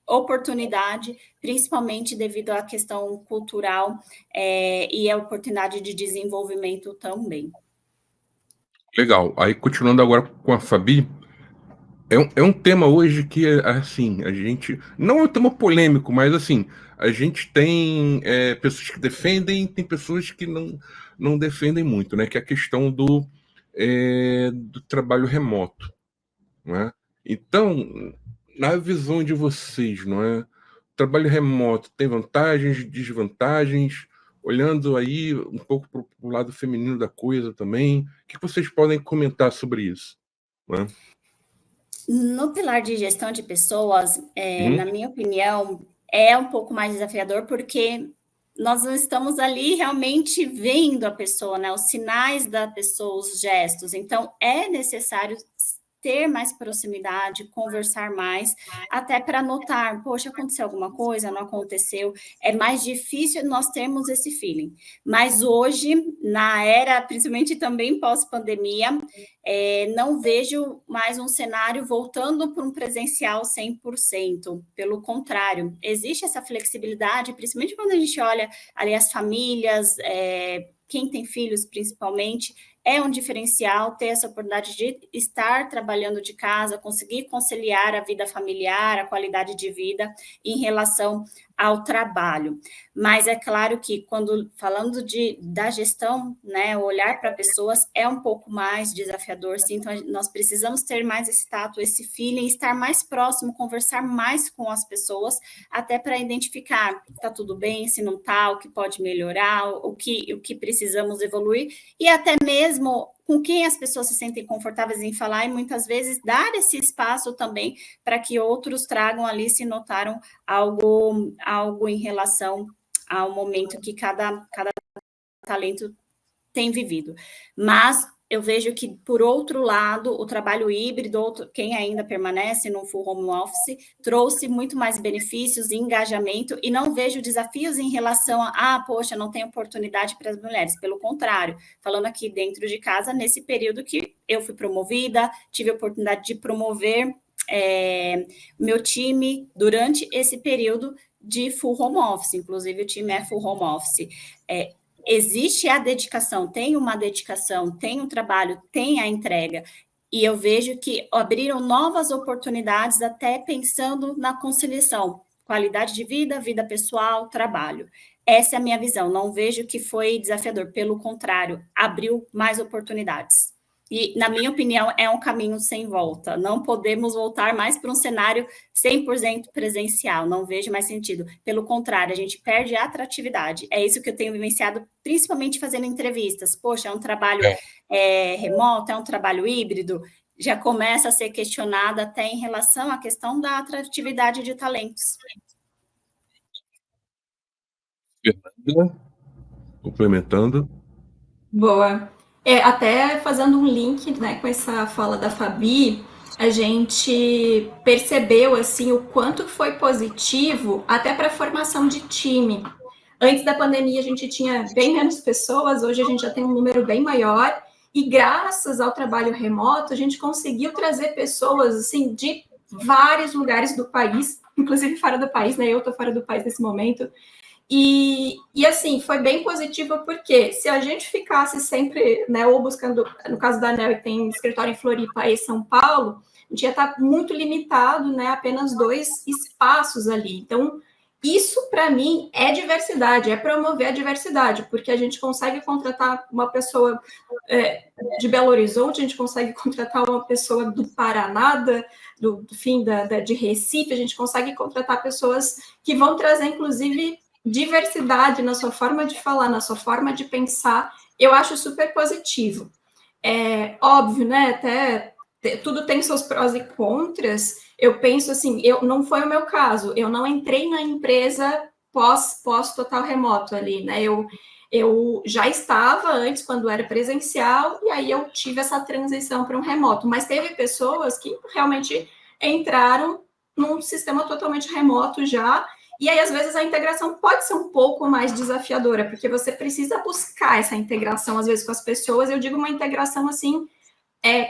oportunidade, principalmente devido à questão cultural e a oportunidade de desenvolvimento também. Legal. Aí, continuando agora com a Fabi, é um tema hoje que, assim, a gente... Não é um tema polêmico, mas, assim, a gente tem pessoas que defendem, tem pessoas que não defendem muito, né? Que é a questão do trabalho remoto, não é? Então, na visão de vocês, não é? O trabalho remoto tem vantagens, desvantagens? Olhando aí um pouco para o lado feminino da coisa também, o que vocês podem comentar sobre isso? Não é? No pilar de gestão de pessoas, Uhum. na minha opinião, é um pouco mais desafiador, porque nós não estamos ali realmente vendo a pessoa, né? Os sinais da pessoa, os gestos. Então, é necessário ter mais proximidade, conversar mais, até para notar, poxa, aconteceu alguma coisa, não aconteceu. É mais difícil nós termos esse feeling. Mas hoje, na era, principalmente também pós-pandemia, não vejo mais um cenário voltando para um presencial 100%. Pelo contrário, existe essa flexibilidade, principalmente quando a gente olha ali as famílias, quem tem filhos principalmente, é um diferencial ter essa oportunidade de estar trabalhando de casa, conseguir conciliar a vida familiar, a qualidade de vida em relação ao trabalho. Mas é claro que quando falando da gestão, né, olhar para pessoas é um pouco mais desafiador, sim. Então nós precisamos ter mais esse tato, esse feeling, estar mais próximo, conversar mais com as pessoas, até para identificar se está tudo bem, se não está, o que pode melhorar, o que precisamos evoluir, e até mesmo com quem as pessoas se sentem confortáveis em falar e muitas vezes dar esse espaço também para que outros tragam ali se notaram algo em relação ao momento que cada talento tem vivido. Mas eu vejo que, por outro lado, o trabalho híbrido, quem ainda permanece no full home office, trouxe muito mais benefícios e engajamento, e não vejo desafios em relação poxa, não tem oportunidade para as mulheres. Pelo contrário, falando aqui dentro de casa, nesse período que eu fui promovida, tive a oportunidade de promover meu time durante esse período de full home office, inclusive o time é full home office. Existe a dedicação, tem uma dedicação, tem um trabalho, tem a entrega, e eu vejo que abriram novas oportunidades até pensando na conciliação, qualidade de vida, vida pessoal, trabalho. Essa é a minha visão, não vejo que foi desafiador, pelo contrário, abriu mais oportunidades. E, na minha opinião, é um caminho sem volta. Não podemos voltar mais para um cenário 100% presencial. Não vejo mais sentido. Pelo contrário, a gente perde a atratividade. É isso que eu tenho vivenciado, principalmente fazendo entrevistas. Poxa, é um trabalho remoto, é um trabalho híbrido. Já começa a ser questionado até em relação à questão da atratividade de talentos. Fernanda, complementando. Boa. Até fazendo um link, né, com essa fala da Fabi, a gente percebeu assim o quanto foi positivo até para a formação de time. Antes da pandemia a gente tinha bem menos pessoas, hoje a gente já tem um número bem maior, e graças ao trabalho remoto a gente conseguiu trazer pessoas assim de vários lugares do país, inclusive fora do país, né? Eu estou fora do país nesse momento. E assim, foi bem positivo porque se a gente ficasse sempre, né, ou buscando, no caso da ANEEL, que tem escritório em Floripa e São Paulo, a gente ia estar muito limitado, né, apenas 2 espaços ali. Então, isso, para mim, é diversidade, é promover a diversidade, porque a gente consegue contratar uma pessoa de Belo Horizonte, a gente consegue contratar uma pessoa do Paraná, de Recife, a gente consegue contratar pessoas que vão trazer, inclusive, diversidade na sua forma de falar, na sua forma de pensar, eu acho super positivo. Óbvio, né, até tudo tem seus prós e contras, eu penso assim, não foi o meu caso, eu não entrei na empresa pós total remoto ali, né, eu já estava antes, quando era presencial, e aí eu tive essa transição para um remoto, mas teve pessoas que realmente entraram num sistema totalmente remoto já, e aí, às vezes, a integração pode ser um pouco mais desafiadora, porque você precisa buscar essa integração, às vezes, com as pessoas. Eu digo uma integração, assim,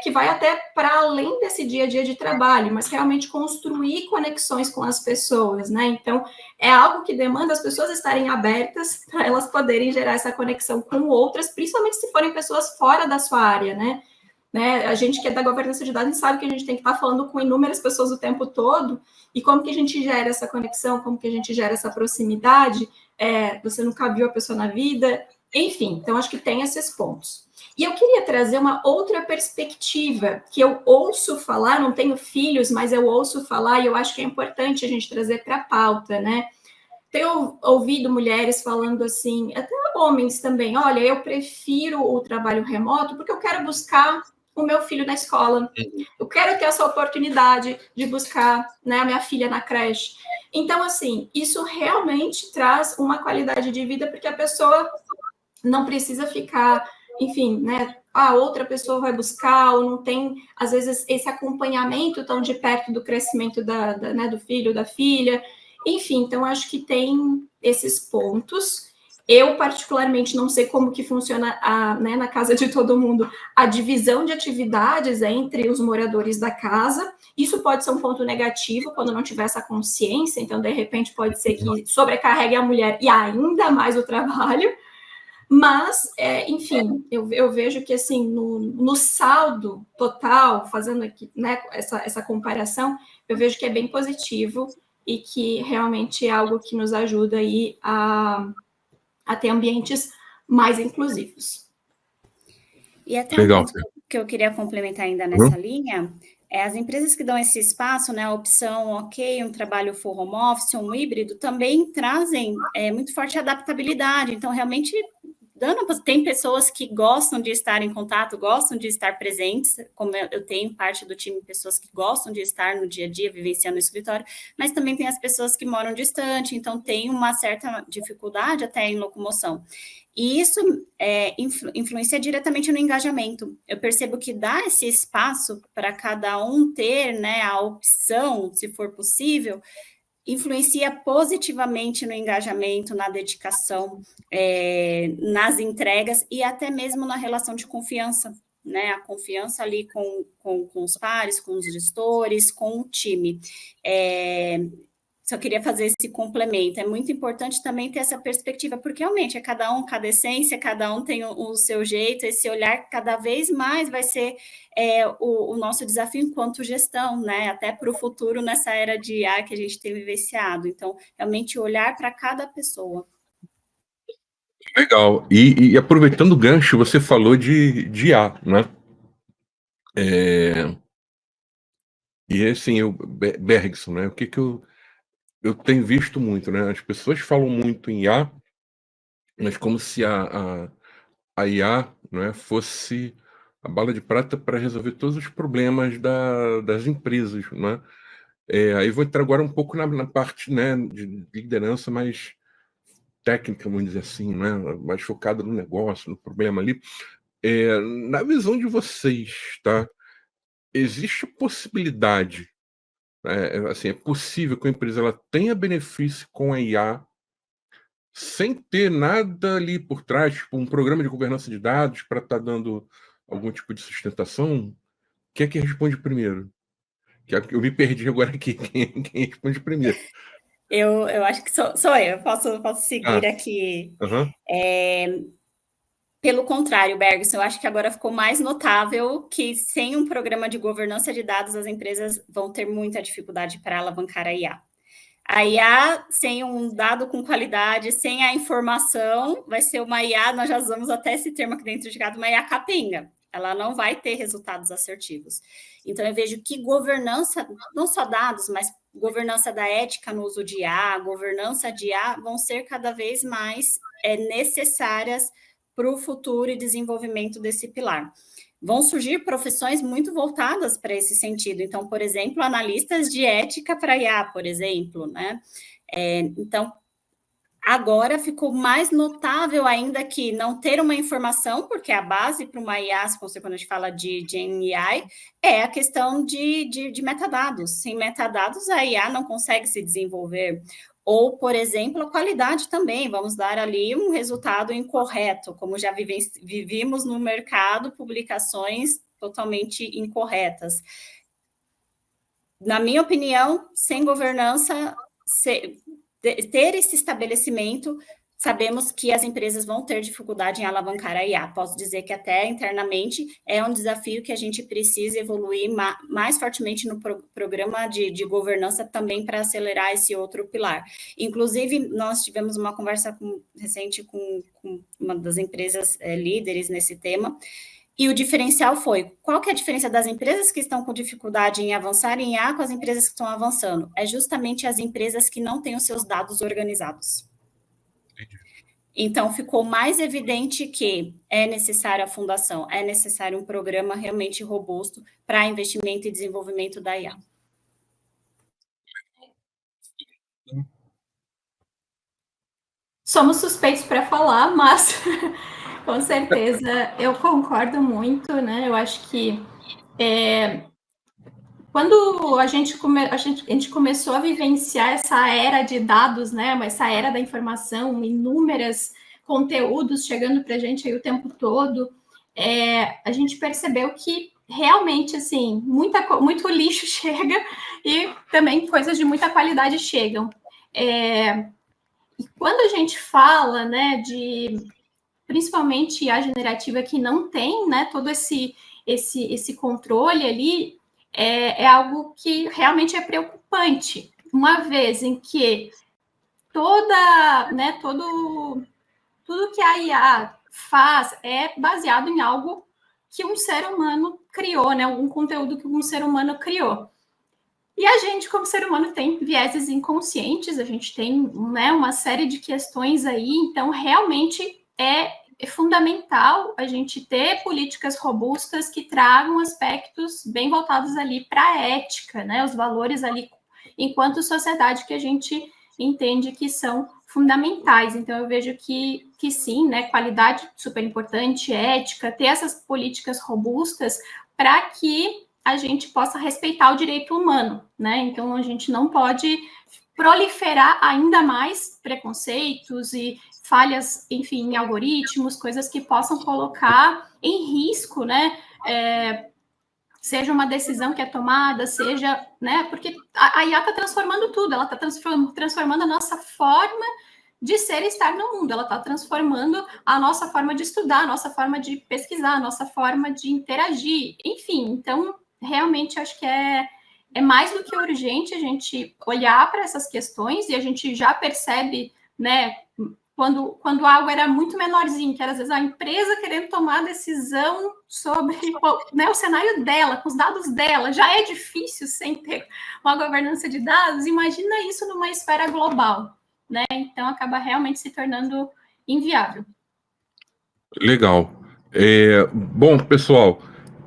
que vai até para além desse dia a dia de trabalho, mas realmente construir conexões com as pessoas, né? Então, é algo que demanda as pessoas estarem abertas para elas poderem gerar essa conexão com outras, principalmente se forem pessoas fora da sua área, né? A gente que é da governança de dados sabe que a gente tem que estar falando com inúmeras pessoas o tempo todo, e como que a gente gera essa conexão, como que a gente gera essa proximidade, você nunca viu a pessoa na vida, enfim, então acho que tem esses pontos. E eu queria trazer uma outra perspectiva, que eu ouço falar, não tenho filhos, mas eu ouço falar, e eu acho que é importante a gente trazer para a pauta, né? Tenho ouvido mulheres falando assim, até homens também, olha, eu prefiro o trabalho remoto porque eu quero buscar o meu filho na escola, eu quero ter essa oportunidade de buscar, né, a minha filha na creche. Então, assim, isso realmente traz uma qualidade de vida, porque a pessoa não precisa ficar, enfim, né, outra pessoa vai buscar, ou não tem, às vezes, esse acompanhamento tão de perto do crescimento né, do filho, da filha. Enfim, então acho que tem esses pontos. Eu, particularmente, não sei como que funciona né, na casa de todo mundo a divisão de atividades entre os moradores da casa. Isso pode ser um ponto negativo quando não tiver essa consciência, então, de repente, pode ser que sobrecarregue a mulher e ainda mais o trabalho. Mas, enfim, eu vejo que, assim, no saldo total, fazendo aqui, né, essa comparação, eu vejo que é bem positivo e que realmente é algo que nos ajuda aí a ter ambientes mais inclusivos. E até um ponto que eu queria complementar ainda nessa linha, as empresas que dão esse espaço, né, a opção, ok, um trabalho full home office, um híbrido, também trazem muito forte adaptabilidade, então realmente tem pessoas que gostam de estar em contato, gostam de estar presentes, como eu tenho parte do time, pessoas que gostam de estar no dia a dia, vivenciando o escritório, mas também tem as pessoas que moram distante, então tem uma certa dificuldade até em locomoção. E isso influencia diretamente no engajamento. Eu percebo que dá esse espaço para cada um ter, né, a opção, se for possível, influencia positivamente no engajamento, na dedicação, nas entregas e até mesmo na relação de confiança, né? A confiança ali com os pares, com os gestores, com o time. Só queria fazer esse complemento. É muito importante também ter essa perspectiva, porque realmente é cada um, cada essência, cada um tem o seu jeito, esse olhar cada vez mais vai ser o nosso desafio enquanto gestão, né? Até para o futuro nessa era de IA que a gente tem vivenciado. Então, realmente olhar para cada pessoa. Legal. E aproveitando o gancho, você falou de IA, né? E assim, Bergson, né? O que eu tenho visto muito, né? As pessoas falam muito em IA, mas como se a IA, né, fosse a bala de prata para resolver todos os problemas das empresas, né? Aí vou entrar agora um pouco na parte, né, de liderança mais técnica, vamos dizer assim, né? Mais focada no negócio, no problema ali. Na visão de vocês, tá? Existe a possibilidade, assim, é possível que a empresa ela tenha benefício com a IA sem ter nada ali por trás, tipo um programa de governança de dados para estar dando algum tipo de sustentação? Quem é que responde primeiro? Eu me perdi agora aqui. Quem responde primeiro? Eu acho que sou eu. Posso seguir aqui. Uhum. Pelo contrário, Bergson, eu acho que agora ficou mais notável que sem um programa de governança de dados, as empresas vão ter muita dificuldade para alavancar a IA. A IA, sem um dado com qualidade, sem a informação, vai ser uma IA, nós já usamos até esse termo aqui dentro de casa, uma IA capenga. Ela não vai ter resultados assertivos. Então, eu vejo que governança, não só dados, mas governança da ética no uso de IA, governança de IA, vão ser cada vez mais necessárias para o futuro e desenvolvimento desse pilar. Vão surgir profissões muito voltadas para esse sentido. Então, por exemplo, analistas de ética para IA, por exemplo, né? Então, agora ficou mais notável ainda que não ter uma informação, porque a base para uma IA, quando a gente fala de GenAI, é a questão de metadados. Sem metadados, a IA não consegue se desenvolver. Ou, por exemplo, a qualidade também. Vamos dar ali um resultado incorreto, como já vivimos no mercado, publicações totalmente incorretas. Na minha opinião, sem governança, ter esse estabelecimento, sabemos que as empresas vão ter dificuldade em alavancar a IA. Posso dizer que até internamente é um desafio que a gente precisa evoluir mais fortemente no programa de governança também para acelerar esse outro pilar. Inclusive, nós tivemos uma conversa recente com uma das empresas líderes nesse tema, e o diferencial foi, qual que é a diferença das empresas que estão com dificuldade em avançar em IA com as empresas que estão avançando? É justamente as empresas que não têm os seus dados organizados. Então, ficou mais evidente que é necessária a fundação, é necessário um programa realmente robusto para investimento e desenvolvimento da IA. Somos suspeitos para falar, mas com certeza eu concordo muito, né? Eu acho que quando a gente começou a vivenciar essa era de dados, né? Essa era da informação, inúmeros conteúdos chegando para a gente aí o tempo todo, a gente percebeu que realmente, assim, muito lixo chega e também coisas de muita qualidade chegam. E quando a gente fala, né, de principalmente a generativa que não tem, né, todo esse controle ali, é algo que realmente é preocupante, uma vez em que tudo que a IA faz é baseado em algo que um ser humano criou, né, algum conteúdo que um ser humano criou. E a gente, como ser humano, tem vieses inconscientes, a gente tem, né, uma série de questões aí, então realmente é é fundamental a gente ter políticas robustas que tragam aspectos bem voltados ali para a ética, né? Os valores ali, enquanto sociedade, que a gente entende que são fundamentais. Então, eu vejo que sim, né? Qualidade super importante, ética, ter essas políticas robustas para que a gente possa respeitar o direito humano, né? Então, a gente não pode proliferar ainda mais preconceitos e falhas, enfim, em algoritmos, coisas que possam colocar em risco, né? Seja uma decisão que é tomada, seja, né? Porque a IA está transformando tudo, ela está transformando a nossa forma de ser e estar no mundo, ela está transformando a nossa forma de estudar, a nossa forma de pesquisar, a nossa forma de interagir, enfim. Então, realmente, acho que é mais do que urgente a gente olhar para essas questões, e a gente já percebe, né, quando algo era muito menorzinho, que era às vezes a empresa querendo tomar decisão sobre, né, o cenário dela, com os dados dela, já é difícil sem ter uma governança de dados, imagina isso numa esfera global, né? Então acaba realmente se tornando inviável. Legal. Bom, pessoal,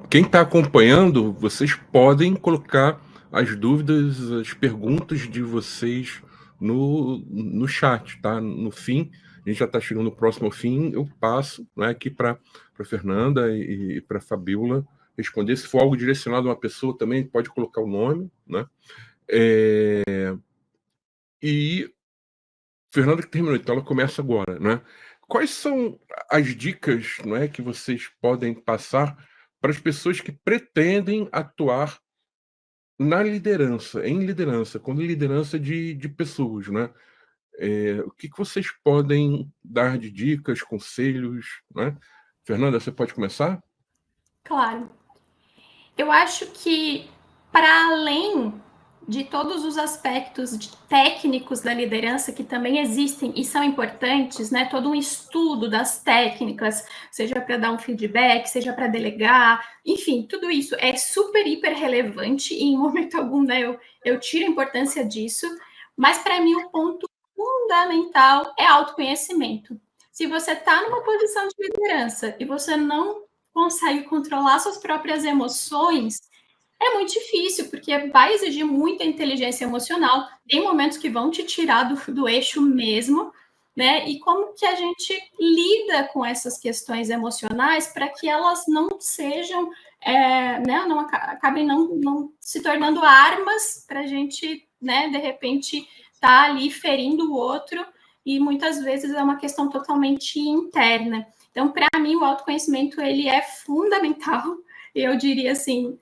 quem está acompanhando, vocês podem colocar as dúvidas, as perguntas de vocês no chat, tá? No fim, a gente já está chegando no próximo fim, eu passo, né, aqui para a Fernanda e para a Fabiola responder. Se for algo direcionado a uma pessoa, também pode colocar o nome, né? E Fernanda que terminou, então ela começa agora, né? Quais são as dicas, não é, que vocês podem passar para as pessoas que pretendem atuar na liderança, em liderança, quando liderança de pessoas, né? O que vocês podem dar de dicas, conselhos, né? Fernanda, você pode começar? Claro. Eu acho que, para além de todos os aspectos técnicos da liderança que também existem e são importantes, né? Todo um estudo das técnicas, seja para dar um feedback, seja para delegar, enfim, tudo isso é super, hiper relevante e em momento algum, né, eu tiro a importância disso, mas para mim o ponto fundamental é autoconhecimento. Se você está numa posição de liderança e você não consegue controlar suas próprias emoções, é muito difícil, porque vai exigir muita inteligência emocional, tem momentos que vão te tirar do eixo mesmo, né? E como que a gente lida com essas questões emocionais para que elas não sejam, né, não acabem não se tornando armas para a gente, né, de repente, tá ali ferindo o outro, e muitas vezes é uma questão totalmente interna. Então, para mim, o autoconhecimento, ele é fundamental. Eu diria assim,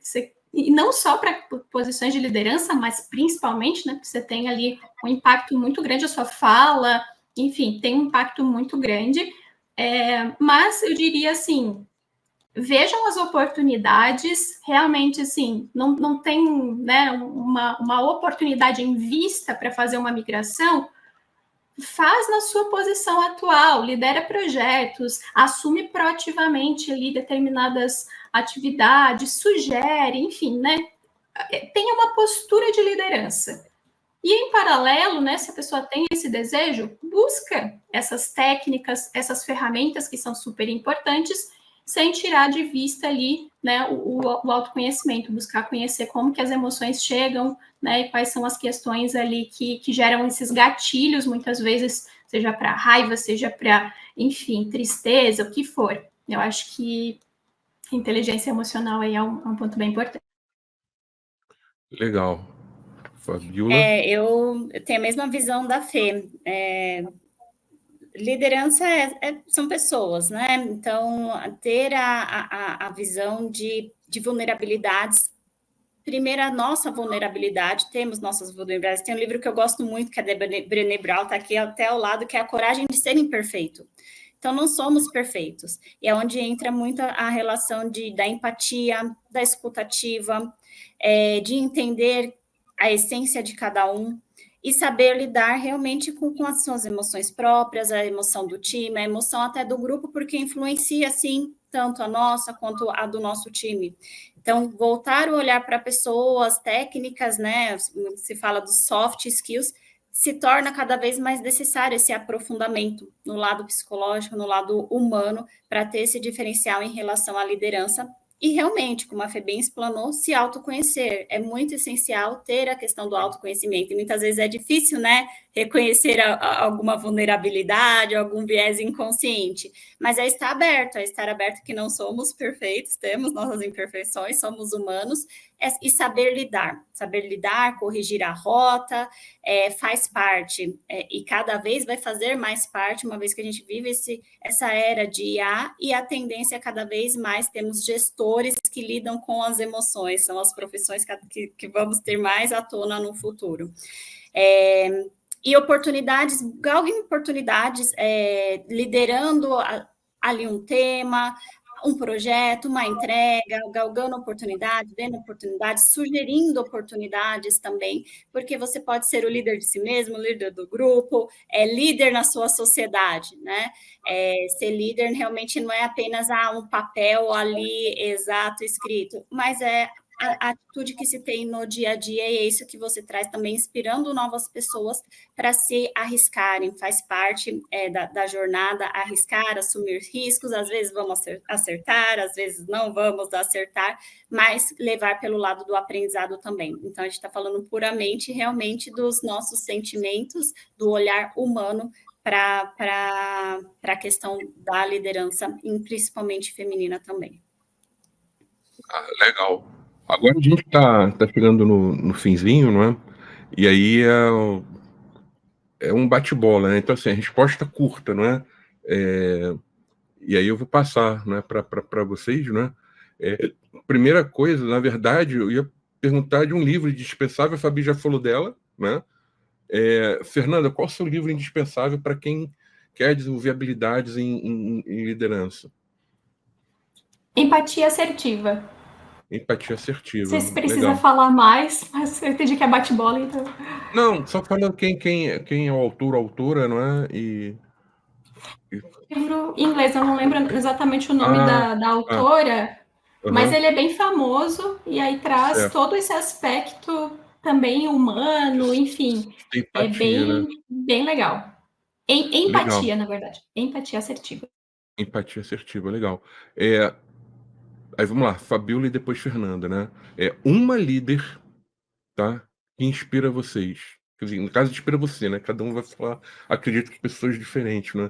e não só para posições de liderança, mas principalmente, né, porque você tem ali um impacto muito grande, a sua fala, enfim, tem um impacto muito grande. Mas eu diria assim, vejam as oportunidades, realmente, assim, não tem, né, uma oportunidade em vista para fazer uma migração, faz na sua posição atual, lidera projetos, assume proativamente ali determinadas atividades, sugere, enfim, né? Tenha uma postura de liderança. E em paralelo, né, se a pessoa tem esse desejo, busca essas técnicas, essas ferramentas que são super importantes, sem tirar de vista ali, né, o autoconhecimento, buscar conhecer como que as emoções chegam, né, e quais são as questões ali que geram esses gatilhos, muitas vezes, seja para raiva, seja para, enfim, tristeza, o que for. Eu acho que inteligência emocional aí é um ponto bem importante. Legal. Fabiola? Eu tenho a mesma visão da Fê. Liderança são pessoas, né? Então, ter a visão de vulnerabilidades. Primeiro, a nossa vulnerabilidade, temos nossas vulnerabilidades. Tem um livro que eu gosto muito, que é da Brené Brown, está aqui até ao lado, que é A Coragem de Ser Imperfeito. Então, não somos perfeitos. E é onde entra muito a relação da empatia, da escutativa, de entender a essência de cada um e saber lidar realmente com as suas emoções próprias, a emoção do time, a emoção até do grupo, porque influencia, sim, tanto a nossa quanto a do nosso time. Então, voltar o olhar para pessoas, técnicas, né? Se fala dos soft skills, se torna cada vez mais necessário esse aprofundamento no lado psicológico, no lado humano, para ter esse diferencial em relação à liderança. E realmente, como a Febem explanou, se autoconhecer. É muito essencial ter a questão do autoconhecimento. E muitas vezes é difícil, né, reconhecer alguma vulnerabilidade, algum viés inconsciente. Mas é estar aberto que não somos perfeitos, temos nossas imperfeições, somos humanos, e saber lidar, corrigir a rota, faz parte, e cada vez vai fazer mais parte, uma vez que a gente vive essa era de IA, e a tendência é cada vez mais temos gestores que lidam com as emoções, são as profissões que vamos ter mais à tona no futuro. E oportunidades, galguem oportunidades, liderando ali um tema, um projeto, uma entrega, galgando oportunidades, vendo oportunidades, sugerindo oportunidades também, porque você pode ser o líder de si mesmo, o líder do grupo, líder na sua sociedade, né? Ser líder realmente não é apenas um papel ali exato escrito, mas é a atitude que se tem no dia a dia, e é isso que você traz também, inspirando novas pessoas para se arriscarem, faz parte da jornada, arriscar, assumir riscos, às vezes vamos acertar, às vezes não vamos acertar, mas levar pelo lado do aprendizado também. Então, a gente está falando puramente, realmente, dos nossos sentimentos, do olhar humano para a questão da liderança, e principalmente feminina também. Legal. Agora a gente tá chegando no finzinho, não é? E aí é um bate-bola, né? Então, assim, a resposta curta, não é? E aí eu vou passar, né, para vocês, né? Primeira coisa, na verdade, eu ia perguntar de um livro indispensável, a Fabi já falou dela, né? Fernanda, qual é o seu livro indispensável para quem quer desenvolver habilidades em liderança? Empatia assertiva. Empatia Não assertiva. sei se precisa Legal. falar mais, mas eu entendi que é bate-bola, então. Não, só falando quem é o autor ou autora, não é? Livro em inglês, eu não lembro exatamente o nome da autora, mas ele é bem famoso e aí traz certo. todo esse aspecto também humano, enfim. Empatia, né? Bem legal. Empatia, Legal. na verdade. Empatia assertiva. Empatia assertiva, legal. Aí vamos lá, Fabiola e depois Fernanda, né? Uma líder, tá? Que inspira vocês. Quer dizer, no caso, inspira você, né? Cada um vai falar, acredito que pessoas diferentes, né?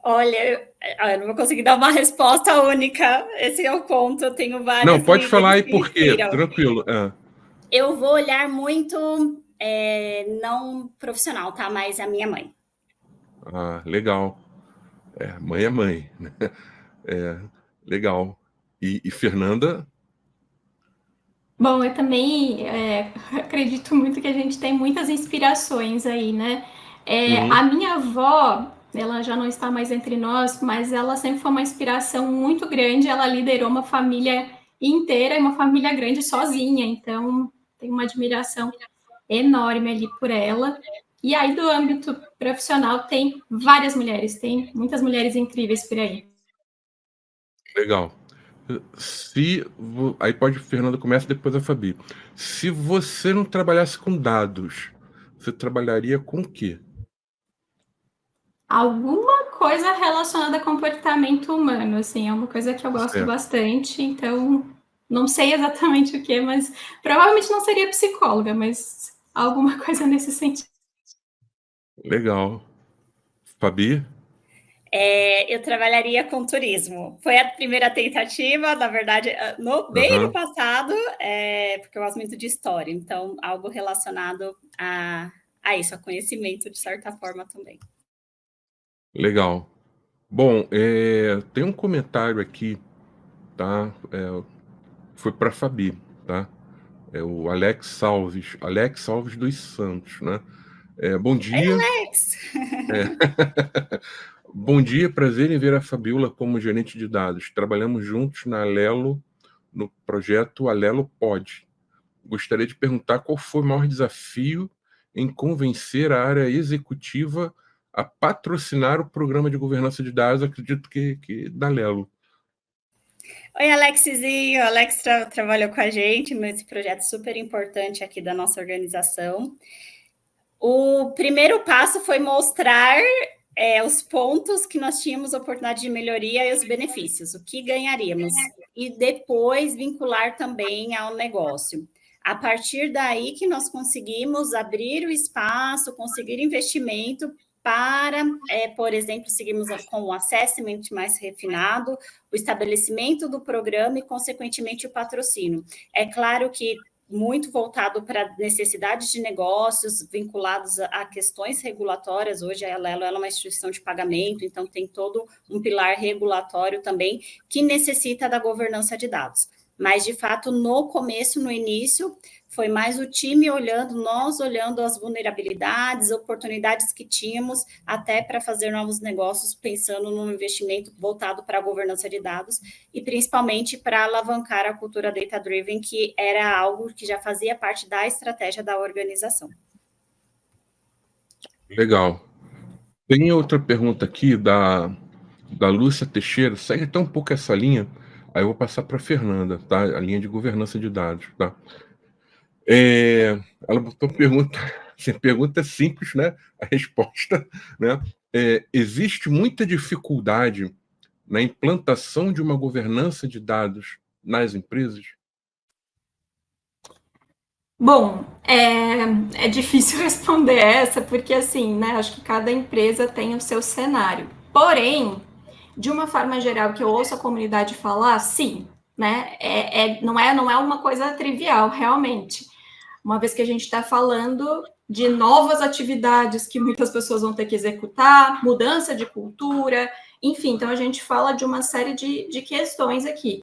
Olha, eu não vou conseguir dar uma resposta única. Esse é o ponto. Eu tenho várias Não, pode falar aí líderes que por quê, inspiram. tranquilo. Eu vou olhar muito, não profissional, tá? Mas a minha mãe. Legal. Mãe é mãe, né? Legal. E Fernanda? Bom, eu também acredito muito que a gente tem muitas inspirações aí, né? A minha avó, ela já não está mais entre nós, mas ela sempre foi uma inspiração muito grande. Ela liderou uma família inteira e uma família grande sozinha, então tenho uma admiração enorme ali por ela. E aí, do âmbito profissional, tem várias mulheres, tem muitas mulheres incríveis por aí. Legal. Aí pode, Fernanda começa, depois a Fabi. Se você não trabalhasse com dados, você trabalharia com o quê? Alguma coisa relacionada a comportamento humano, assim, é uma coisa que eu gosto bastante, então não sei exatamente o que, mas provavelmente não seria psicóloga, mas alguma coisa nesse sentido. Legal. Fabi? Eu trabalharia com turismo. Foi a primeira tentativa, na verdade, bem no passado, porque eu gosto muito de história, então algo relacionado a isso, a conhecimento, de certa forma, também. Legal. Bom, tem um comentário aqui, tá? Foi para Fabi, tá? É o Alex Salves dos Santos, né? Bom dia. Alex! Bom dia, prazer em ver a Fabiola como gerente de dados. Trabalhamos juntos na Alelo, no projeto Alelo Pod. Gostaria de perguntar qual foi o maior desafio em convencer a área executiva a patrocinar o programa de governança de dados, acredito que da Alelo. Oi, Alexzinho. Alex trabalhou com a gente nesse projeto super importante aqui da nossa organização. O primeiro passo foi mostrar os pontos que nós tínhamos oportunidade de melhoria e os benefícios, o que ganharíamos, e depois vincular também ao negócio. A partir daí que nós conseguimos abrir o espaço, conseguir investimento para, por exemplo, seguirmos com o assessment mais refinado, o estabelecimento do programa e, consequentemente, o patrocínio. É claro que muito voltado para necessidades de negócios vinculados a questões regulatórias. Hoje a Alelo é uma instituição de pagamento, então tem todo um pilar regulatório também que necessita da governança de dados. Mas, de fato, no começo, no início, foi mais o time olhando, nós olhando as vulnerabilidades, oportunidades que tínhamos, até para fazer novos negócios, pensando num investimento voltado para a governança de dados, e principalmente para alavancar a cultura data-driven, que era algo que já fazia parte da estratégia da organização. Legal. Tem outra pergunta aqui da Lúcia Teixeira, segue até um pouco essa linha, aí eu vou passar para a Fernanda, tá? A linha de governança de dados, tá? Ela botou pergunta, assim, pergunta simples, né? A resposta, né? Existe muita dificuldade na implantação de uma governança de dados nas empresas? Bom, é difícil responder essa, porque assim, né, acho que cada empresa tem o seu cenário. Porém, de uma forma geral, que eu ouço a comunidade falar, sim, né, não é uma coisa trivial, realmente. Uma vez que a gente está falando de novas atividades que muitas pessoas vão ter que executar, mudança de cultura, enfim, então a gente fala de uma série de questões aqui.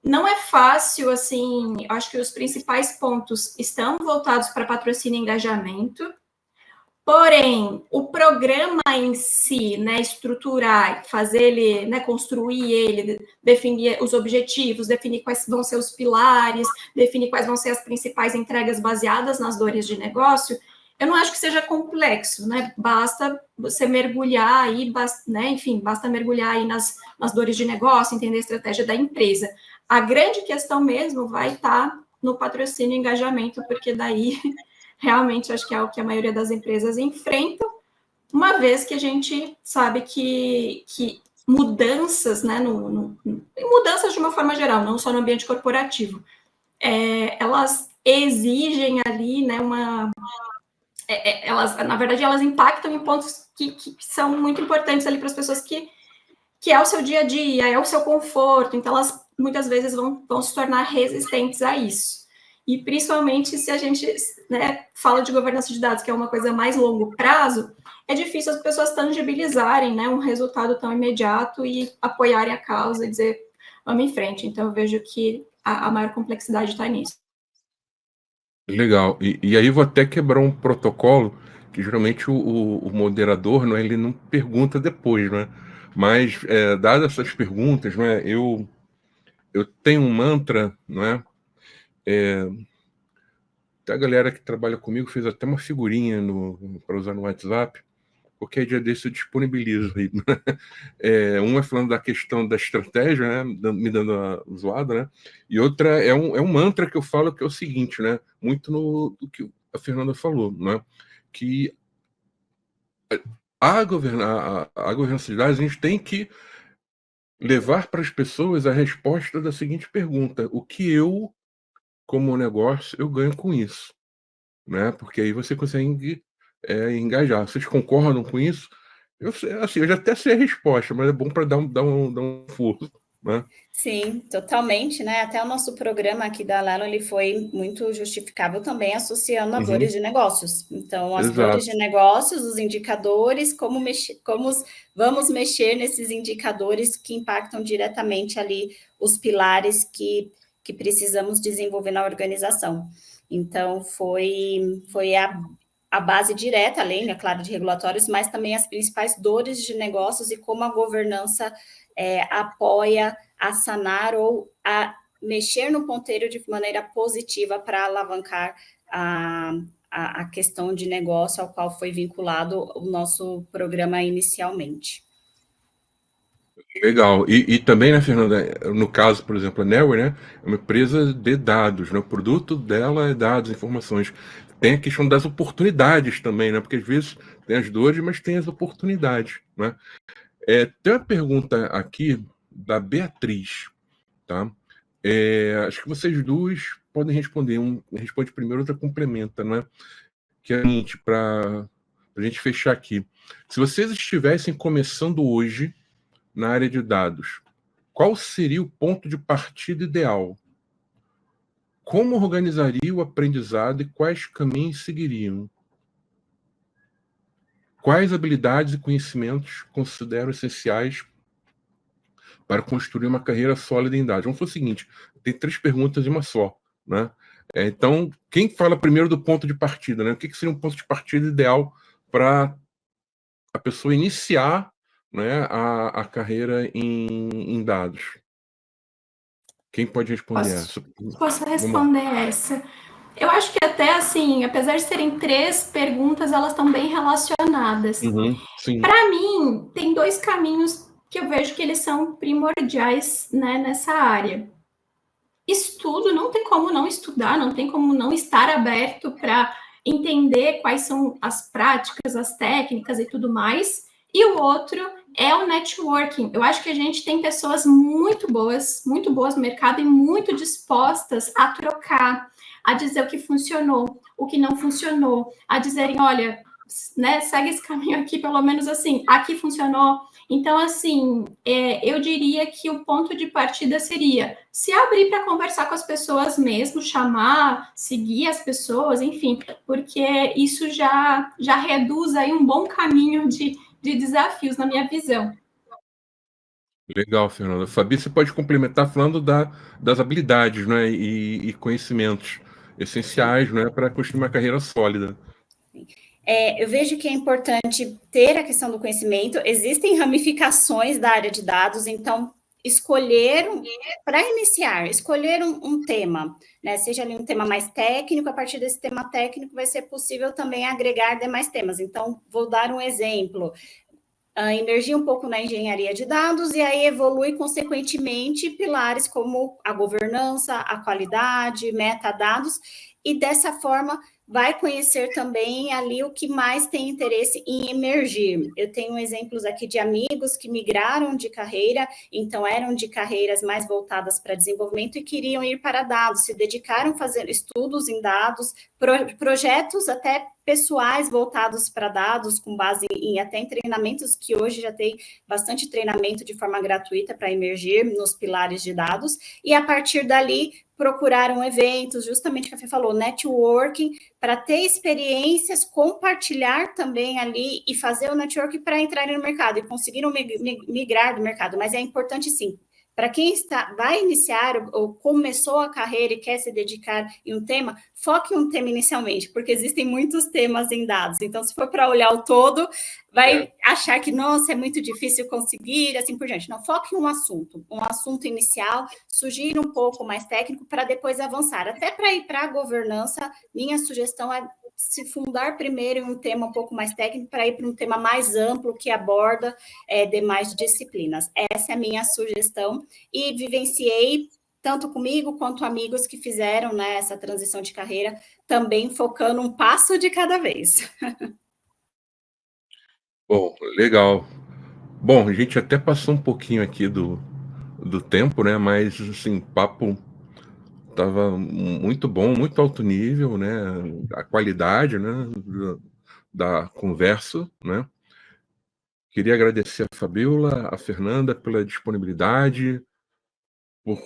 Não é fácil, assim, acho que os principais pontos estão voltados para patrocínio e engajamento, porém, o programa em si, né, estruturar, fazer ele, né, construir ele, definir os objetivos, definir quais vão ser os pilares, definir quais vão ser as principais entregas baseadas nas dores de negócio, eu não acho que seja complexo, né, basta você mergulhar aí, né, enfim, basta mergulhar aí nas dores de negócio, entender a estratégia da empresa. A grande questão mesmo vai estar no patrocínio e engajamento, porque daí realmente acho que é o que a maioria das empresas enfrentam, uma vez que a gente sabe que mudanças, né, mudanças de uma forma geral, não só no ambiente corporativo, elas exigem ali, né, elas, na verdade, elas impactam em pontos que são muito importantes ali para as pessoas que é o seu dia a dia, é o seu conforto, então elas muitas vezes vão se tornar resistentes a isso. E principalmente se a gente, né, fala de governança de dados, que é uma coisa mais longo prazo, é difícil as pessoas tangibilizarem, né, um resultado tão imediato e apoiarem a causa e dizer, vamos em frente. Então eu vejo que a maior complexidade está nisso. Legal. E aí vou até quebrar um protocolo, que geralmente o moderador, não é, ele não pergunta depois, né? Mas, dadas essas perguntas, não é, eu tenho um mantra, não é? A galera que trabalha comigo fez até uma figurinha para usar no WhatsApp, porque dia desse eu disponibilizo aí. Um é falando da questão da estratégia, né, me dando a zoada, né? E outra é um mantra que eu falo, que é o seguinte, né? Muito do que a Fernanda falou, né? Que a governança de dados, a gente tem que levar para as pessoas a resposta da seguinte pergunta: o que eu, como negócio, eu ganho com isso? Né? Porque aí você consegue engajar. Vocês concordam com isso? Eu já até sei a resposta, mas é bom para dar um forço, né? Sim, totalmente, né? Até o nosso programa aqui da Alelo, ele foi muito justificável também, associando a dores de negócios. Então, as dores de negócios, os indicadores, como vamos mexer nesses indicadores que impactam diretamente ali os pilares que precisamos desenvolver na organização. Então, foi a base direta, além, é claro, de regulatórios, mas também as principais dores de negócios e como a governança apoia a sanar ou a mexer no ponteiro de maneira positiva para alavancar a questão de negócio ao qual foi vinculado o nosso programa inicialmente. Legal. E também, né, Fernanda, no caso, por exemplo, a Newware, né, é uma empresa de dados, né? O produto dela é dados, informações. tem a questão das oportunidades também, né? Porque às vezes tem as dores, mas tem as oportunidades, né? Tem uma pergunta aqui da Beatriz, tá? Acho que vocês duas podem responder. Um responde primeiro, outra complementa, né? Que é o seguinte, para a gente fechar aqui. Se vocês estivessem começando hoje na área de dados, qual seria o ponto de partida ideal? Como organizaria o aprendizado e quais caminhos seguiriam? Quais habilidades e conhecimentos consideram essenciais para construir uma carreira sólida em dados? Vamos fazer o seguinte, tem 3 perguntas em uma só, né? Então, quem fala primeiro do ponto de partida, né? O que seria um ponto de partida ideal para a pessoa iniciar, né, a carreira em dados? Quem pode responder essa? Posso responder essa. Eu acho que até assim, apesar de serem 3 perguntas, elas estão bem relacionadas. Para mim, tem 2 caminhos que eu vejo que eles são primordiais, né, nessa área. Estudo, não tem como não estudar, não tem como não estar aberto para entender quais são as práticas, as técnicas e tudo mais. E o outro é o networking. Eu acho que a gente tem pessoas muito boas no mercado e muito dispostas a trocar, a dizer o que funcionou, o que não funcionou, a dizerem, olha, né, segue esse caminho aqui, pelo menos assim, aqui funcionou. Então, assim, eu diria que o ponto de partida seria se abrir para conversar com as pessoas mesmo, chamar, seguir as pessoas, enfim, porque isso já reduz aí um bom caminho de desafios, na minha visão. Legal, Fernanda. Fabi, você pode complementar falando das habilidades, né, e conhecimentos essenciais, né, para construir uma carreira sólida. Eu vejo que é importante ter a questão do conhecimento. Existem ramificações da área de dados, então para iniciar, escolher um tema, né? Seja ali um tema mais técnico, a partir desse tema técnico vai ser possível também agregar demais temas. Então, vou dar um exemplo. Emergir um pouco na engenharia de dados e aí evolui, consequentemente, pilares como a governança, a qualidade, metadados, e dessa forma vai conhecer também ali o que mais tem interesse em emergir. Eu tenho exemplos aqui de amigos que migraram de carreira, então eram de carreiras mais voltadas para desenvolvimento e queriam ir para dados, se dedicaram a fazer estudos em dados, projetos até pessoais voltados para dados, com base até em treinamentos, que hoje já tem bastante treinamento de forma gratuita para emergir nos pilares de dados, e a partir dali procuraram eventos, justamente o que a Fê falou, networking, para ter experiências, compartilhar também ali e fazer o networking para entrar no mercado, e conseguiram migrar do mercado, mas é importante sim. Para quem vai iniciar ou começou a carreira e quer se dedicar em um tema, foque em um tema inicialmente, porque existem muitos temas em dados. Então, se for para olhar o todo, vai achar que, nossa, é muito difícil conseguir, assim por diante. Não, foque em um assunto inicial, sugira um pouco mais técnico para depois avançar. Até para ir para a governança, minha sugestão é se fundar primeiro em um tema um pouco mais técnico para ir para um tema mais amplo que aborda demais disciplinas. Essa é a minha sugestão e vivenciei tanto comigo quanto amigos que fizeram, né, essa transição de carreira, também focando um passo de cada vez. Bom, legal. Bom, a gente até passou um pouquinho aqui do tempo, né? Mas, assim, papo estava muito bom, muito alto nível, né? A qualidade, né, da conversa, né? Queria agradecer a Fabiola, a Fernanda pela disponibilidade, por,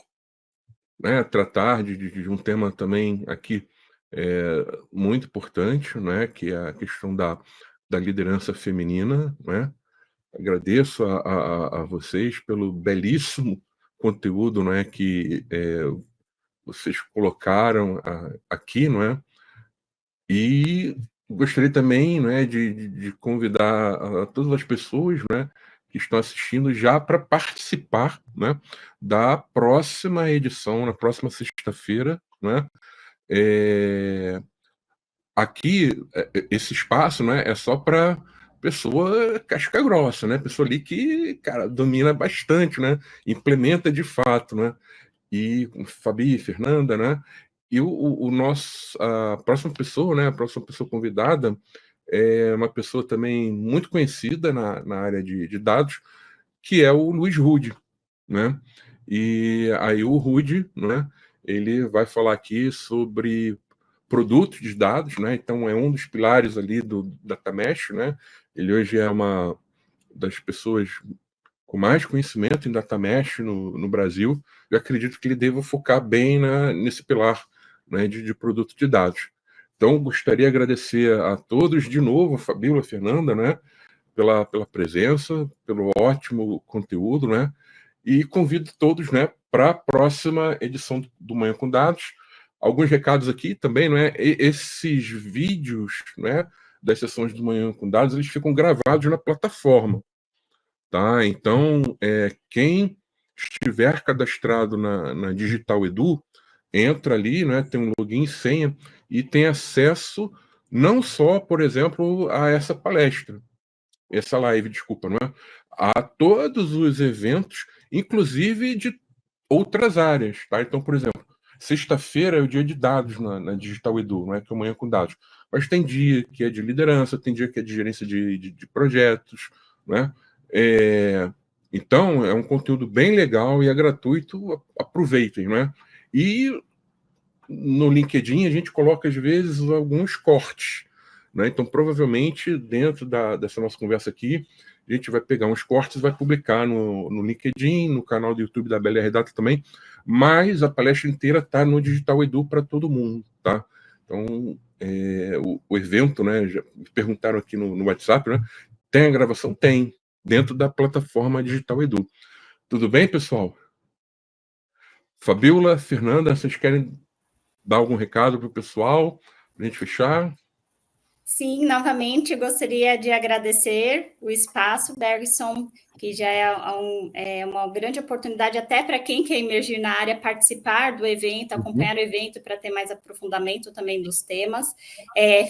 né, tratar de um tema também aqui muito importante, né? Que é a questão da liderança feminina, né? Agradeço a vocês pelo belíssimo conteúdo, né, que vocês colocaram aqui, não é? E gostaria também, né, de convidar a todas as pessoas, né, que estão assistindo já para participar, né, da próxima edição, na próxima sexta-feira, né? Aqui, esse espaço, né, é só para pessoa casca grossa, né? Pessoa ali que, cara, domina bastante, né? Implementa de fato, né? E Fabi, Fernanda, né? E a próxima pessoa, né, a próxima pessoa convidada é uma pessoa também muito conhecida na área de dados, que é o Luiz Rude, né? E aí o Rude, né, ele vai falar aqui sobre produtos de dados, né? Então é um dos pilares ali do DataMesh, né? Ele hoje é uma das pessoas com mais conhecimento em DataMesh no Brasil. Eu acredito que ele deva focar bem nesse pilar, né, de produto de dados. Então, gostaria de agradecer a todos de novo, a Fabíola, a Fernanda, né, pela presença, pelo ótimo conteúdo, né, e convido todos, né, para a próxima edição do Manhã com Dados. Alguns recados aqui também, né, esses vídeos, né, das sessões do Manhã com Dados, eles ficam gravados na plataforma, tá? Então, quem estiver cadastrado na Digital Edu, entra ali, né, tem um login e senha e tem acesso não só, por exemplo, a essa palestra, essa live, desculpa, não é? A todos os eventos, inclusive de outras áreas, tá? Então, por exemplo, sexta-feira é o dia de dados na Digital Edu, não é que é Manhã com Dados, mas tem dia que é de liderança, tem dia que é de gerência de projetos, né? Então, é um conteúdo bem legal e é gratuito, aproveitem, né? E no LinkedIn a gente coloca, às vezes, alguns cortes, né? Então, provavelmente, dentro dessa nossa conversa aqui, a gente vai pegar uns cortes e vai publicar no LinkedIn, no canal do YouTube da BLR Data também, mas a palestra inteira está no Digital Edu para todo mundo, tá? Então, o evento, né, já me perguntaram aqui no WhatsApp, né? Tem a gravação? Tem, dentro da plataforma Digital Edu. Tudo bem, pessoal? Fabíola, Fernanda, vocês querem dar algum recado para o pessoal, para a gente fechar? Sim, novamente gostaria de agradecer o espaço, Bergson, que já é uma grande oportunidade até para quem quer emergir na área, participar do evento, acompanhar o evento para ter mais aprofundamento também dos temas.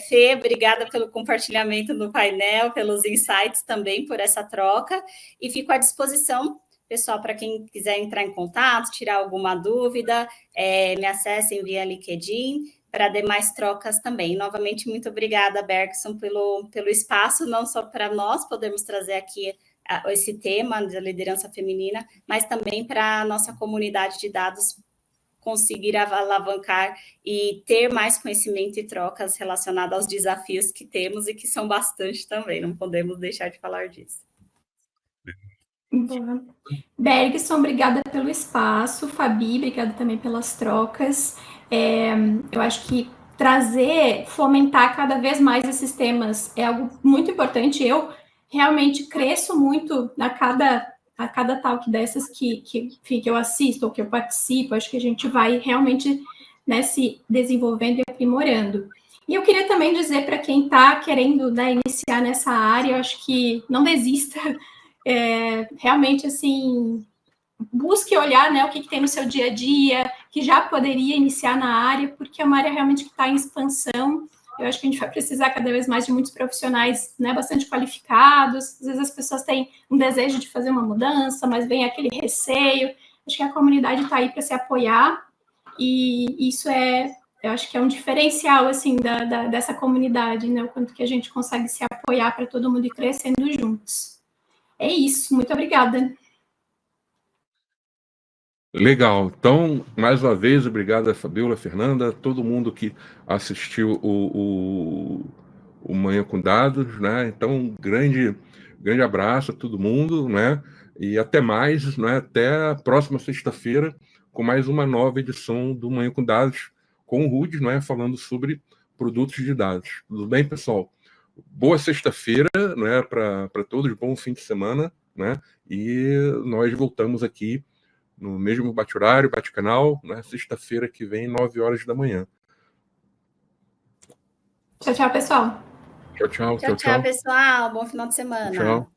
Fê, obrigada pelo compartilhamento no painel, pelos insights também, por essa troca, e fico à disposição, pessoal, para quem quiser entrar em contato, tirar alguma dúvida, me acessem via LinkedIn, para demais trocas também. Novamente, muito obrigada, Bergson, pelo espaço, não só para nós podermos trazer aqui esse tema da liderança feminina, mas também para a nossa comunidade de dados conseguir alavancar e ter mais conhecimento e trocas relacionadas aos desafios que temos e que são bastante também, não podemos deixar de falar disso. Bergson, obrigada pelo espaço. Fabi, obrigada também pelas trocas. Eu acho que fomentar cada vez mais esses temas é algo muito importante. Eu realmente cresço muito a cada talk dessas que eu assisto ou que eu participo. Acho que a gente vai realmente, né, se desenvolvendo e aprimorando. E eu queria também dizer para quem está querendo, né, iniciar nessa área, eu acho que não desista. Realmente, assim, busque olhar, né, o que tem no seu dia a dia, que já poderia iniciar na área, porque é uma área realmente que está em expansão. Eu acho que a gente vai precisar cada vez mais de muitos profissionais, né, bastante qualificados. Às vezes as pessoas têm um desejo de fazer uma mudança, mas vem aquele receio. Acho que a comunidade está aí para se apoiar, e isso eu acho que é um diferencial, assim, dessa comunidade, né, o quanto que a gente consegue se apoiar para todo mundo ir crescendo juntos. É isso, muito obrigada. Legal. Então, mais uma vez, obrigado, Fabíola, Fernanda, todo mundo que assistiu o Manhã com Dados, né? Então, grande abraço a todo mundo, né? E até mais, né? Até a próxima sexta-feira, com mais uma nova edição do Manhã com Dados, com o Rude, né? Falando sobre produtos de dados. Tudo bem, pessoal? Boa sexta-feira, né? Para todos, bom fim de semana, né? E nós voltamos aqui no mesmo bate-horário, bate-canal, né? Sexta-feira que vem, 9 horas da manhã. Tchau, tchau, pessoal. Tchau, Tchau, pessoal. Bom final de semana. Tchau.